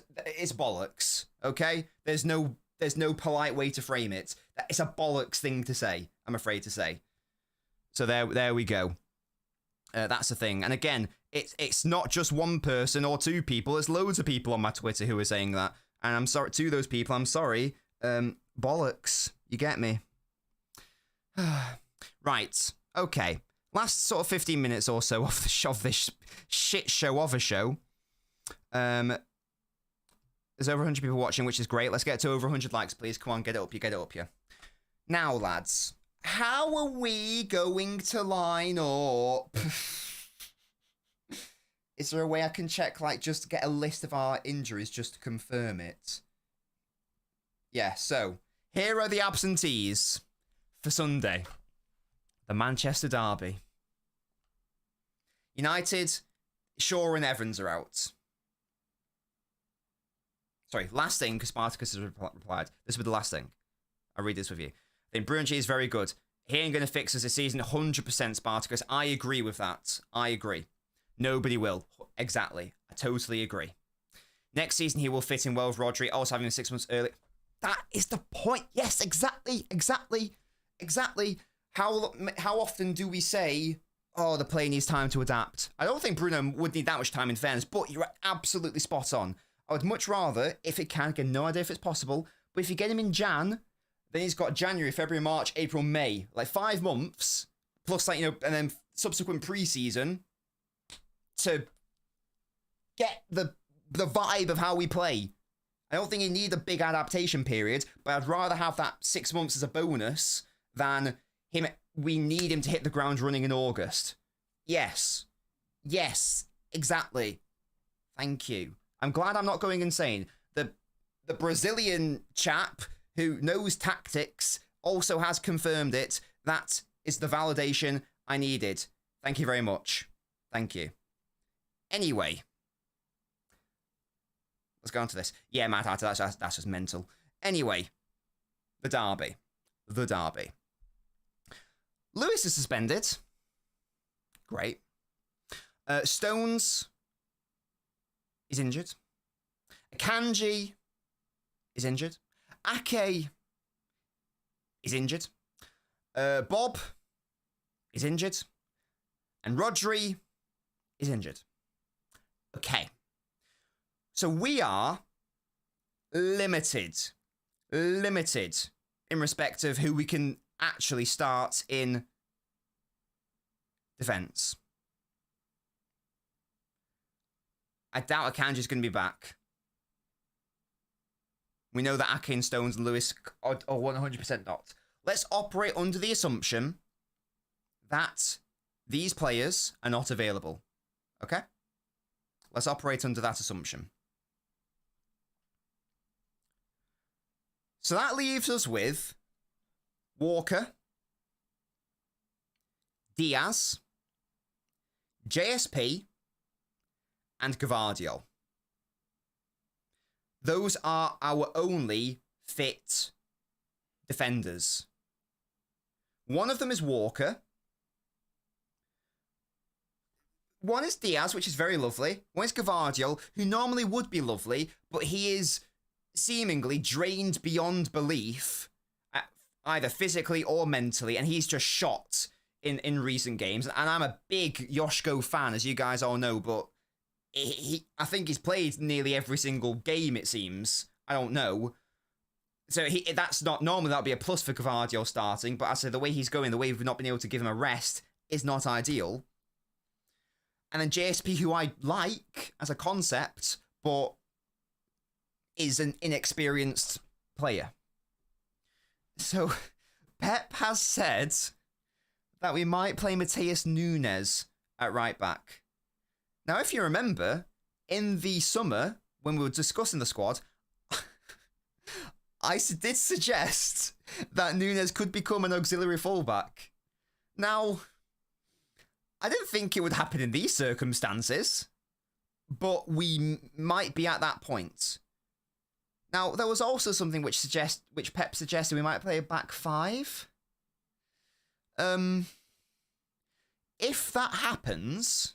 bollocks, okay? There's no polite way to frame it. It's a bollocks thing to say, I'm afraid to say. So there we go. That's the thing. And again, it's not just one person or two people. There's loads of people on my Twitter who are saying that. And I'm sorry to those people. I'm sorry. Bollocks. You get me? Right. Okay. Last sort of 15 minutes or so of this shit show of a show. There's over 100 people watching, which is great. Let's get to over 100 likes, please. Come on, get it up. You get it up here. Now, lads, how are we going to line up? Is there a way I can check, like, just get a list of our injuries just to confirm it? Yeah, so here are the absentees for Sunday. The Manchester Derby. United, Shaw and Evans are out. Sorry, last thing, because Spartacus has replied. This will be the last thing. I'll read this with you. I think Bruno G is very good. He ain't going to fix us this season. 100% Spartacus. I agree with that. I agree. Nobody will. Exactly. I totally agree. Next season, he will fit in well with Rodri, also having him 6 months early. That is the point. Yes, exactly. How often do we say, oh, the player needs time to adapt? I don't think Bruno would need that much time in fairness, but you're absolutely spot on. I would much rather, if it can, get no idea if it's possible, but if you get him in Jan, then he's got January, February, March, April, May, like 5 months, plus, like, you know, and then subsequent pre-season to get the vibe of how we play. I don't think you need a big adaptation period, but I'd rather have that 6 months as a bonus than we need him to hit the ground running in August. Yes, exactly. Thank you. I'm glad I'm not going insane. The Brazilian chap who knows tactics also has confirmed it. That is the validation I needed. Thank you very much. Thank you. Anyway. Let's go on to this. Yeah, Matt Hatter, that's just mental. Anyway. The Derby. Lewis is suspended. Great. Stones is injured. Akanji is injured. Ake is injured. Bob is injured. And Rodri is injured. Okay. So we are limited in respect of who we can actually start in defense. I doubt Akanji's going to be back. We know that Ake and Stones and Lewis are 100% not. Let's operate under the assumption that these players are not available. Okay? Let's operate under that assumption. So that leaves us with Walker, Diaz, JSP, and Guardiola. Those are our only fit defenders. One of them is Walker. One is Diaz, which is very lovely. One is Guardiola, who normally would be lovely, but he is seemingly drained beyond belief, either physically or mentally, and he's just shot in recent games. And I'm a big Yoshko fan, as you guys all know, but I think he's played nearly every single game, it seems. I don't know. So that's not normally that would be a plus for Guardiola starting, but I say the way he's going, the way we've not been able to give him a rest is not ideal. And then JSP, who I like as a concept, but is an inexperienced player. So Pep has said that we might play Matheus Nunes at right back. Now, if you remember, in the summer, when we were discussing the squad, I did suggest that Núñez could become an auxiliary fullback. Now, I didn't think it would happen in these circumstances, but we might be at that point. Now, there was also something which Pep suggested we might play a back five. If that happens,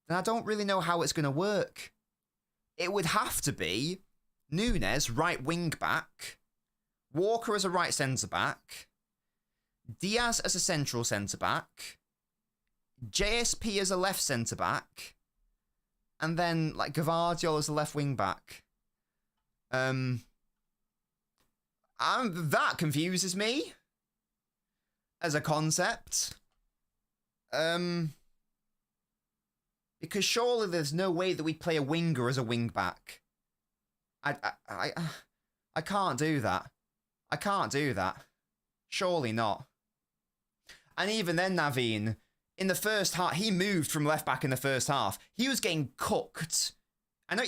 then I don't really know how it's going to work. It would have to be Núñez, right wing back, Walker as a right centre back, Diaz as a central centre back, JSP as a left centre back, and then like Guardiola as a left wing back. That confuses me as a concept. Because surely there's no way that we'd play a winger as a wing back. I can't do that. I can't do that. Surely not. And even then, Naveen, in the first half, he moved from left back in the first half. He was getting cooked. I know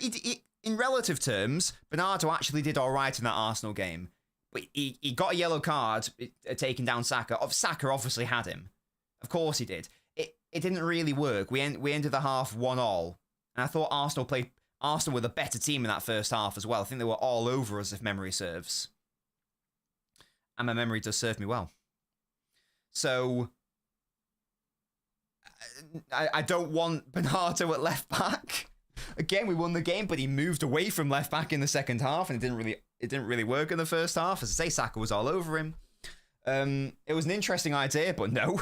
in relative terms, Bernardo actually did all right in that Arsenal game. But he got a yellow card taking down Saka. Saka obviously had him. Of course he did. It didn't really work. We ended the half 1-1. And I thought Arsenal were the better team in that first half as well. I think they were all over us, if memory serves. And my memory does serve me well. So, I don't want Bernardo at left back. Again, we won the game, but he moved away from left back in the second half, and it didn't really work in the first half. As I say, Saka was all over him. It was an interesting idea, but no.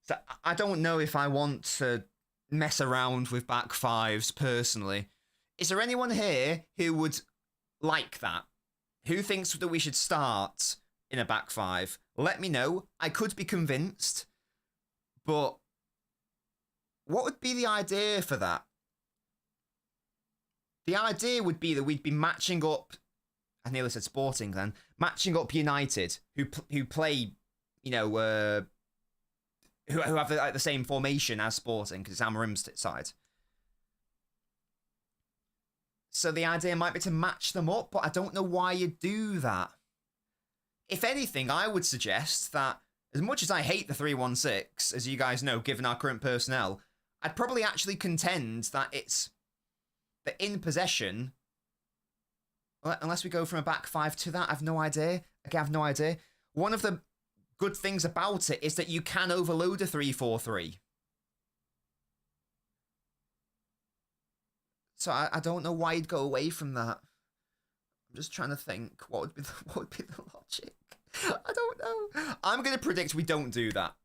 So I don't know if I want to mess around with back fives personally. Is there anyone here who would like that? Who thinks that we should start in a back five? Let me know. I could be convinced, but what would be the idea for that? The idea would be that we'd be matching up, I nearly said Sporting then, matching up United, who play, who have the same formation as Sporting, because it's Amorim's side. So the idea might be to match them up, but I don't know why you do that. If anything, I would suggest that, as much as I hate the 3-1-6, as you guys know, given our current personnel, I'd probably actually contend that it's that in possession, unless we go from a back five to that, I've no idea. Again, I've no idea. One of the good things about it is that you can overload a 3-4-3. So I don't know why you'd go away from that. I'm just trying to think what would be the logic. I don't know. I'm going to predict we don't do that.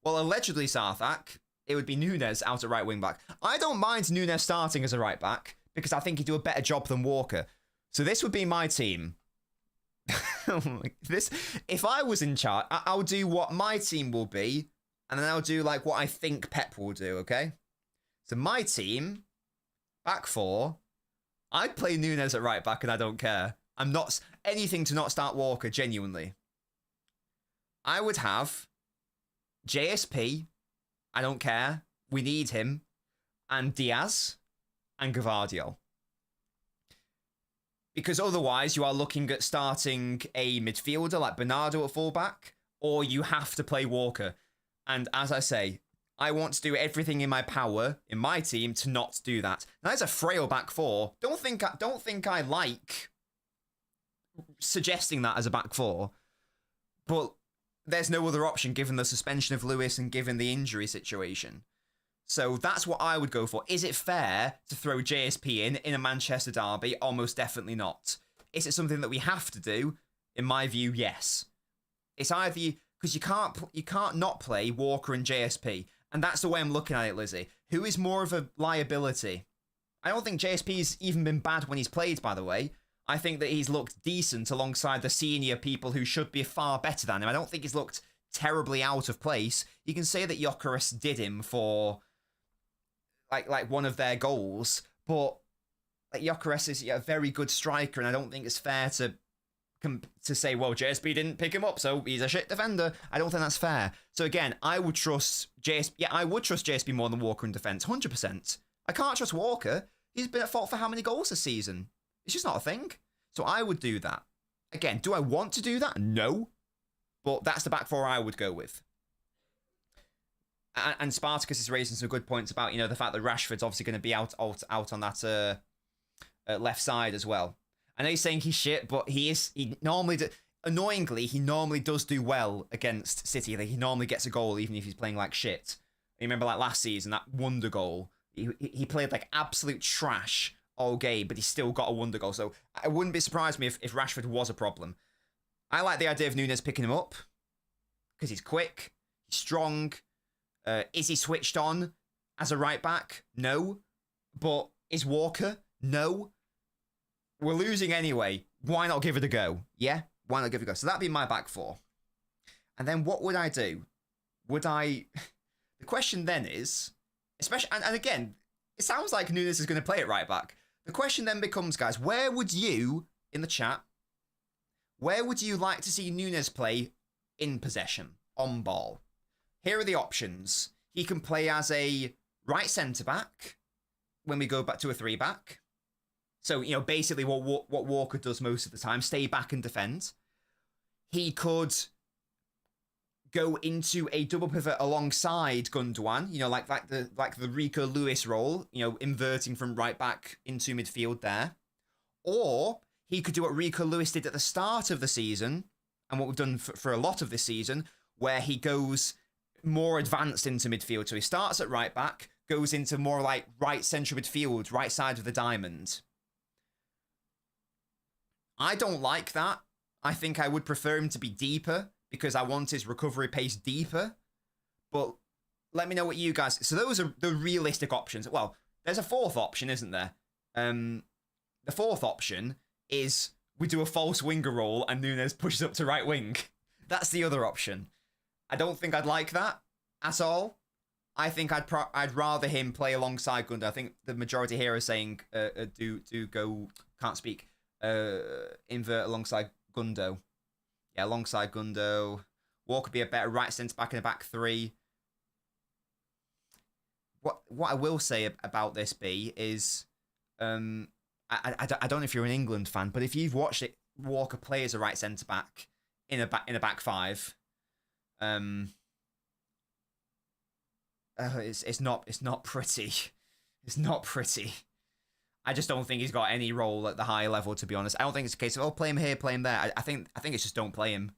Well, allegedly, Sarthak, it would be Núñez out at right wing back. I don't mind Núñez starting as a right back because I think he'd do a better job than Walker. So this would be my team. If I was in charge, I'll do what my team will be, and then I'll do like what I think Pep will do, okay? So my team, back four, I'd play Núñez at right back and I don't care. I'm not anything to not start Walker, genuinely. I would have JSP, I don't care, we need him, and Diaz, and Guardiola. Because otherwise, you are looking at starting a midfielder like Bernardo at fullback, or you have to play Walker. And as I say, I want to do everything in my power in my team to not do that. Now, that's a frail back four. Don't think I like suggesting that as a back four, but there's no other option given the suspension of Lewis and given the injury situation. So that's what I would go for. Is it fair to throw JSP in a Manchester derby? Almost definitely not. Is it something that we have to do? In my view, yes. It's either because you can't not play Walker and JSP, and that's the way I'm looking at it, Lizzie. Who is more of a liability? I don't think JSP's even been bad when he's played, by the way. I think that he's looked decent alongside the senior people who should be far better than him. I don't think he's looked terribly out of place. You can say that Gyökeres did him for like one of their goals, but like Gyökeres is a very good striker, and I don't think it's fair to say, well, JSP didn't pick him up, so he's a shit defender. I don't think that's fair. So again, I would trust JSP. Yeah, I would trust JSP more than Walker in defence, 100%. I can't trust Walker. He's been at fault for how many goals this season? It's just not a thing. So I would do that. Again, do I want to do that? No. But that's the back four I would go with. And Spartacus is raising some good points about, the fact that Rashford's obviously going to be out on that left side as well. I know he's saying he's shit, but he normally, annoyingly, he normally does do well against City. Like, he normally gets a goal even if he's playing like shit. You remember like last season, that wonder goal? He played like absolute trash all game, but he still got a wonder goal. So I wouldn't be surprised me if Rashford was a problem. I like the idea of Nunes picking him up because he's quick, he's strong. Is he switched on as a right back? No. But is Walker? No. We're losing anyway. Why not give it a go? Yeah? Why not give it a go? So that'd be my back four. And then what would I do? The question then is, especially, and again, it sounds like Nunes is going to play it right back. The question then becomes, guys, where would you, in the chat, where would you like to see Nunes play in possession, on ball? Here are the options. He can play as a right centre-back when we go back to a three-back. So, basically what Walker does most of the time, stay back and defend. He could go into a double pivot alongside Gundogan, like the Rico Lewis role, inverting from right back into midfield there. Or he could do what Rico Lewis did at the start of the season, and what we've done for a lot of this season, where he goes more advanced into midfield. So he starts at right back, goes into more like right central midfield, right side of the diamond. I don't like that. I think I would prefer him to be deeper because I want his recovery pace deeper. But let me know what you guys... So those are the realistic options. Well, there's a fourth option, isn't there? The fourth option is we do a false winger role and Nunes pushes up to right wing. That's the other option. I don't think I'd like that at all. I think I'd rather him play alongside Gundo. I think the majority here are saying do go, can't speak, invert alongside Gundo. Yeah, alongside Gundo. Walker could be a better right centre back in a back three. What I will say about this, B, is I don't know if you're an England fan, but if you've watched it, Walker play as a right centre back in a back five, it's not pretty. It's not pretty. I just don't think he's got any role at the high level, to be honest. I don't think it's a case of, play him here, play him there. I think it's just don't play him.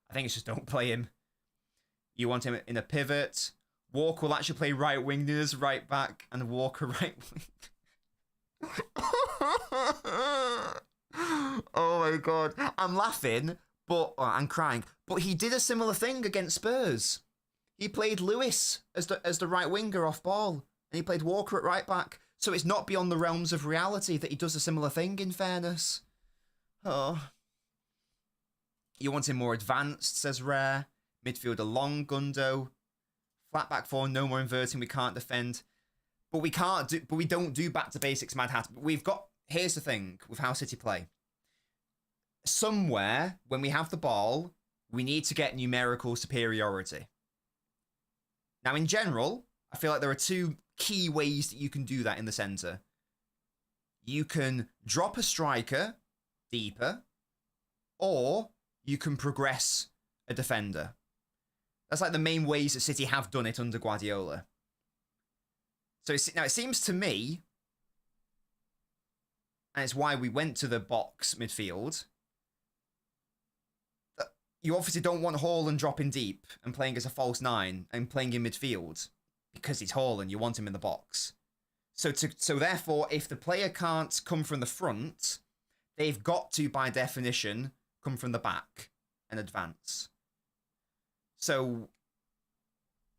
I think it's just don't play him. You want him in a pivot. Walker will actually play right wing, Nunes right back, and Walker right wing. Oh my god. I'm laughing, but I'm crying. But he did a similar thing against Spurs. He played Lewis as the right winger off ball, and he played Walker at right back. So it's not beyond the realms of reality that he does a similar thing, in fairness. Oh. You want him more advanced, says Rare. Midfielder long, Gundo. Flat back four, no more inverting, we can't defend. But we don't do back to basics, Mad Hat. Here's the thing with how City play. Somewhere, when we have the ball, we need to get numerical superiority. Now, in general, I feel like there are two key ways that you can do that in the centre. You can drop a striker deeper, or you can progress a defender. That's like the main ways that City have done it under Guardiola. So now it seems to me, and it's why we went to the box midfield, that you obviously don't want Haaland dropping deep and playing as a false nine and playing in midfield because he's Haaland. You want him in the box. So therefore, if the player can't come from the front, they've got to, by definition, come from the back and advance. So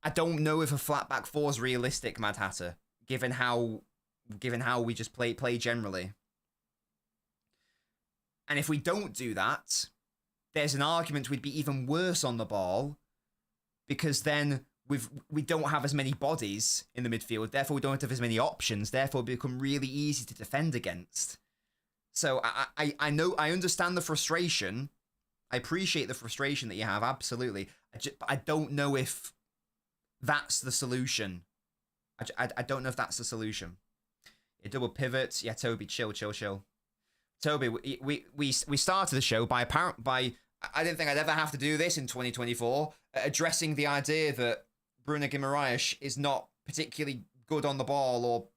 I don't know if a flat back four is realistic, Mad Hatter, given how we just play generally. And if we don't do that, there's an argument we'd be even worse on the ball, because then we don't have as many bodies in the midfield, therefore we don't have as many options, therefore it become really easy to defend against. So I know, I understand the frustration. I appreciate the frustration that you have, absolutely. But I don't know if that's the solution. I don't know if that's the solution. A double pivot. Yeah, Toby, chill. Toby, we started the show by I didn't think I'd ever have to do this in 2024, addressing the idea that Bruno Guimaraes is not particularly good on the ball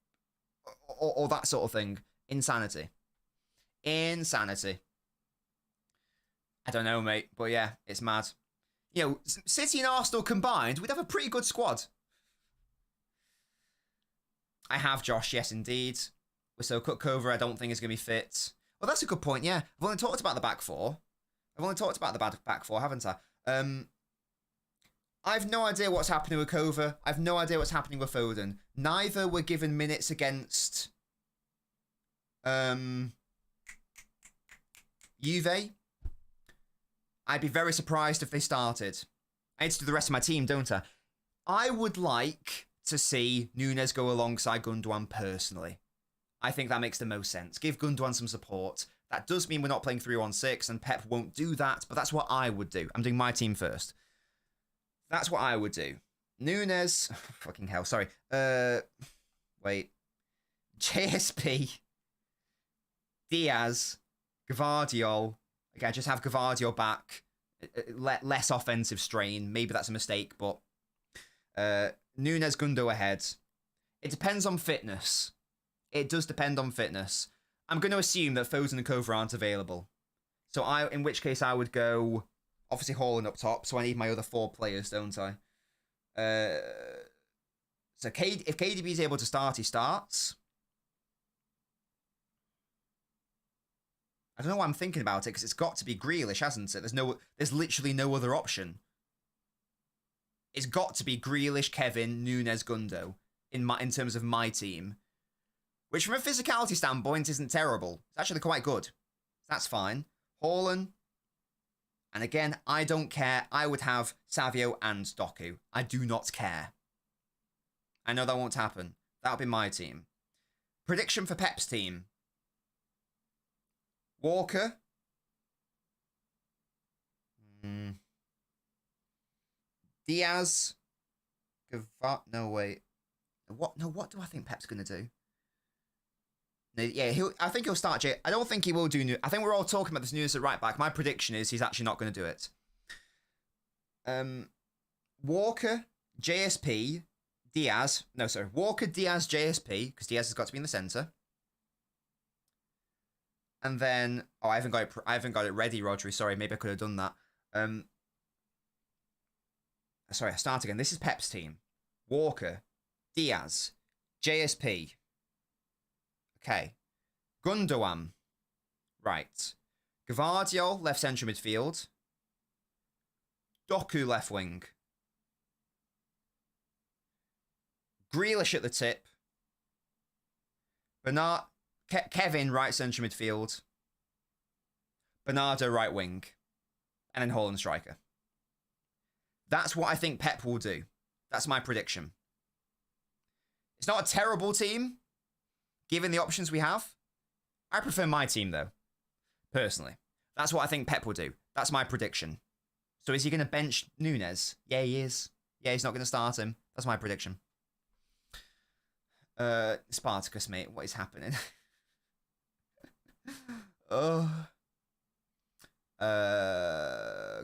or that sort of thing. Insanity. I don't know, mate, but yeah, it's mad. You know, City and Arsenal combined, we'd have a pretty good squad. I have Josh, yes, indeed. So Cover, I don't think is going to be fit. Well, that's a good point, yeah. I've only talked about the back four. Haven't I? I've no idea what's happening with Cover. I've no idea what's happening with Foden. Neither were given minutes against Juve. I'd be very surprised if they started. I need to do the rest of my team, don't I? I would like to see Núñez go alongside Gundogan personally. I think that makes the most sense. Give Gundogan some support. That does mean we're not playing 3-1-6, and Pep won't do that, but that's what I would do. I'm doing my team first. That's what I would do. Núñez... fucking hell, sorry. Wait. JSP. Diaz. Guardiola. Okay, just have Guardiola back. Less offensive strain. Maybe that's a mistake, but... Núñez, Gundo ahead. It depends on fitness. It does depend on fitness. I'm going to assume that Foden and Cover aren't available. So in which case I would go, obviously Haaland up top. So I need my other 4 players, don't I? So if KDB is able to start, he starts. I don't know why I'm thinking about it, because it's got to be Grealish, hasn't it? There's literally no other option. It's got to be Grealish, Kevin, Núñez, Gundo in terms of my team. Which, from a physicality standpoint, isn't terrible. It's actually quite good. That's fine. Haaland. And again, I don't care. I would have Savio and Doku. I do not care. I know that won't happen. That'll be my team. Prediction for Pep's team. Walker. Diaz. No, wait. What do I think Pep's going to do? Yeah, I think he'll start I don't think he will do I think we're all talking about this news at right back. My prediction is he's actually not going to do it. Walker, JSP, Diaz. No, sorry. Walker, Diaz, JSP, because Diaz has got to be in the centre. And then I haven't got it ready, Rodri. Sorry, maybe I could have done that. Sorry, I start again. This is Pep's team. Walker, Diaz, JSP. Okay. Gundogan. Right. Guardiola, left central midfield. Doku, left wing. Grealish at the tip. Kevin, right central midfield. Bernardo, right wing. And then Haaland, striker. That's what I think Pep will do. That's my prediction. It's not a terrible team, given the options we have. I prefer my team, though. Personally. That's what I think Pep will do. That's my prediction. So is he going to bench Núñez? Yeah, he is. Yeah, he's not going to start him. That's my prediction. Spartacus, mate. What is happening?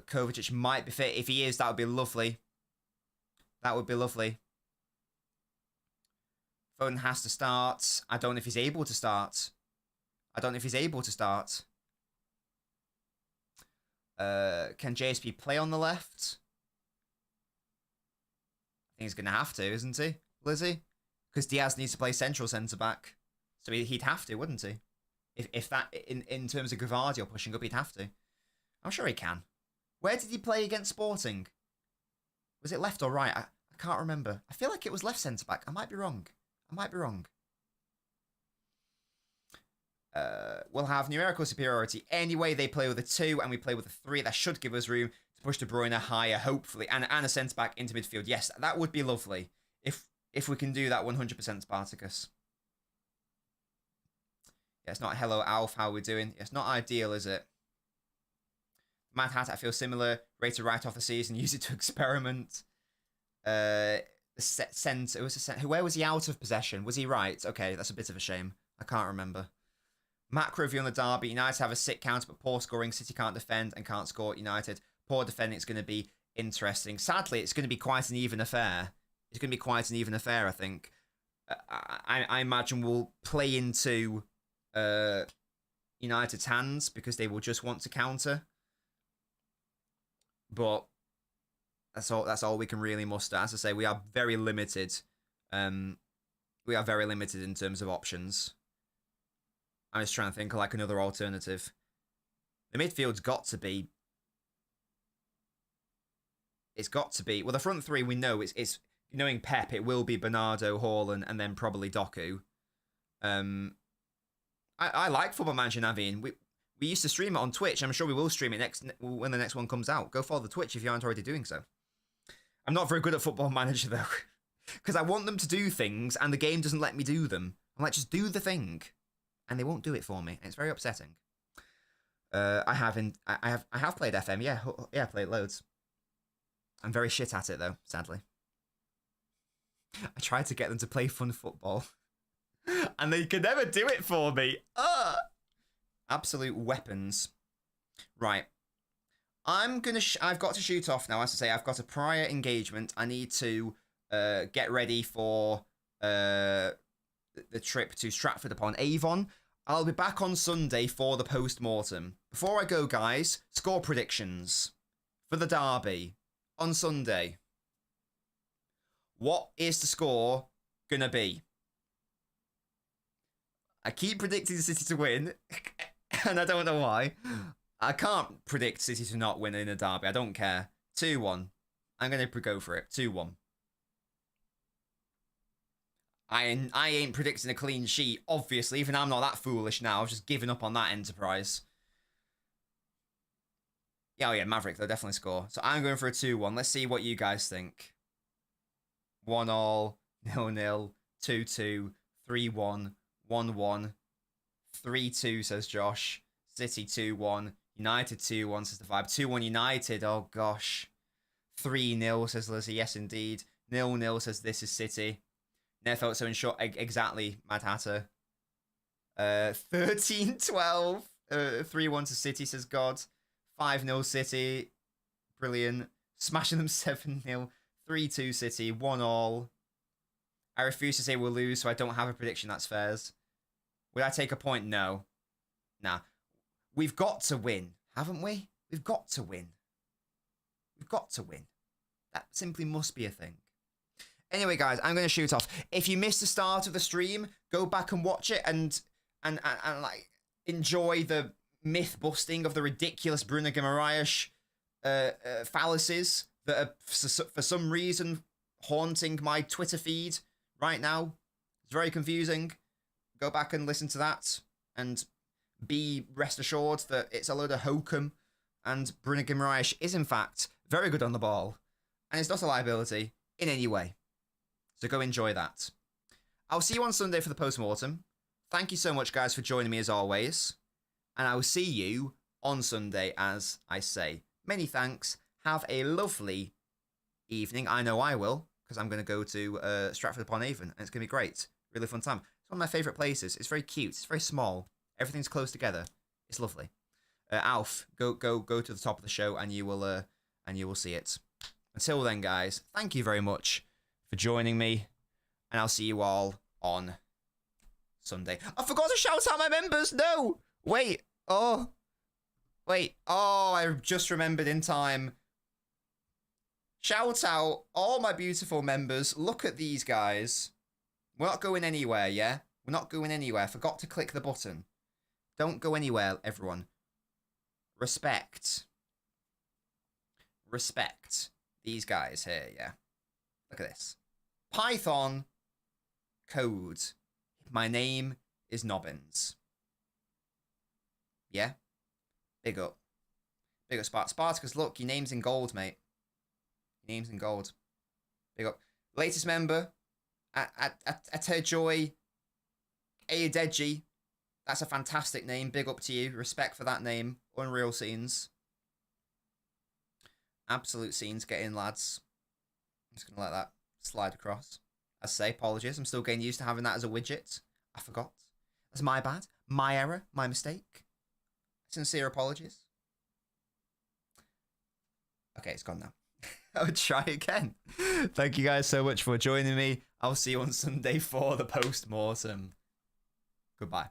Kovacic might be fit. If he is, that would be lovely. That would be lovely. Foden has to start. I don't know if he's able to start. Can JSP play on the left? I think he's going to have to, isn't he? Lizzie? Because Diaz needs to play central centre-back. So he'd have to, wouldn't he? If that, in terms of Guardiola pushing up, he'd have to. I'm sure he can. Where did he play against Sporting? Was it left or right? I can't remember. I feel like it was left centre-back. I might be wrong. We'll have numerical superiority anyway. They play with a 2 and we play with a 3. That should give us room to push De Bruyne higher, hopefully. And a centre-back into midfield. Yes, that would be lovely. If we can do that 100% Spartacus. Yeah, it's not hello, Alf. How are we doing? Yeah, it's not ideal, is it? Mad Hat, I feel similar. Ready to write off the season. Use it to experiment. Where was he out of possession? Was he right? Okay, that's a bit of a shame. I can't remember. Macro review on the derby. United have a sick counter, but poor scoring. City can't defend and can't score. United, poor defending. It's going to be interesting. Sadly, it's going to be quite an even affair. It's going to be quite an even affair, I think. I imagine we'll play into United's hands because they will just want to counter. But that's all we can really muster. As I say, we are very limited. We are very limited in terms of options. I'm just trying to think of like another alternative. The midfield's got to be. It's got to be. Well, the front three we know it's knowing Pep. It will be Bernardo, Haaland, and then probably Doku. I like Football Manager Navian. We used to stream it on Twitch. I'm sure we will stream it when the next one comes out. Go follow the Twitch if you aren't already doing so. I'm not very good at Football Manager though, because I want them to do things and the game doesn't let me do them. I'm like, just do the thing, and they won't do it for me. It's very upsetting. I have played FM. Yeah, I played loads. I'm very shit at it though, sadly. I tried to get them to play fun football, and they could never do it for me. Absolute weapons. Right. I've got to shoot off now. As I say, I've got a prior engagement. I need to get ready for the trip to Stratford-upon-Avon. I'll be back on Sunday for the post-mortem. Before I go, guys, score predictions for the derby on Sunday. What is the score going to be? I keep predicting City to win, and I don't know why. I can't predict City to not win in a derby. I don't care. 2-1. I'm going to go for it. 2-1. I ain't predicting a clean sheet, obviously. Even I'm not that foolish now. I've just given up on that enterprise. Yeah, Maverick, they'll definitely score. So I'm going for a 2-1. Let's see what you guys think. 1-1, 0-0, 2-2, 3-1, 1-1, 3-2, says Josh. City 2-1. United 2-1, says the Vibe. 2-1 United, oh gosh. 3-0, says Lizzie. Yes, indeed. 0-0, says This Is City. Never felt so in short. Exactly, Mad Hatter. 13-12. 3-1 to City, says God. 5-0 City. Brilliant. Smashing them 7-0. 3-2 City. 1-1. I refuse to say we'll lose, so I don't have a prediction that's fairs. Would I take a point? No. Nah. We've got to win, haven't we? We've got to win. We've got to win. That simply must be a thing. Anyway, guys, I'm going to shoot off. If you missed the start of the stream, go back and watch it and like enjoy the myth busting of the ridiculous Bruno Guimaraes fallacies that are for some reason haunting my Twitter feed right now. It's very confusing. Go back and listen to that and be rest assured that it's a load of hokum and Bruno Guimaraes is in fact very good on the ball and it's not a liability in any way. So go enjoy that. I'll see you on Sunday for the post-mortem. Thank you so much, guys, for joining me as always. And I will see you on Sunday, as I say. Many thanks. Have a lovely evening. I know I will, because I'm going to go to Stratford-upon-Avon, and it's going to be great. Really fun time. It's one of my favourite places. It's very cute. It's very small. Everything's close together. It's lovely. Alf, go to the top of the show, and you will see it. Until then, guys, thank you very much for joining me, and I'll see you all on Sunday. I forgot to shout out my members. No, wait. Oh, I just remembered in time. Shout out all my beautiful members. Look at these guys. We're not going anywhere, yeah? We're not going anywhere. Forgot to click the button. Don't go anywhere, everyone. Respect these guys here, yeah? Look at this. Python code. My name is Nobbins. Yeah? Big up. Big up, Spartacus. Look, your name's in gold, mate. Your name's in gold. Big up. Latest member, Atejoy Adeji. That's a fantastic name. Big up to you. Respect for that name. Unreal scenes. Absolute scenes. Get in, lads. I'm just going to let that slide across. I say, apologies. I'm still getting used to having that as a widget. I forgot. That's my bad. My error. My mistake. Sincere apologies. Okay, it's gone now. I would try again. Thank you guys so much for joining me. I'll see you on Sunday for the post-mortem. Goodbye.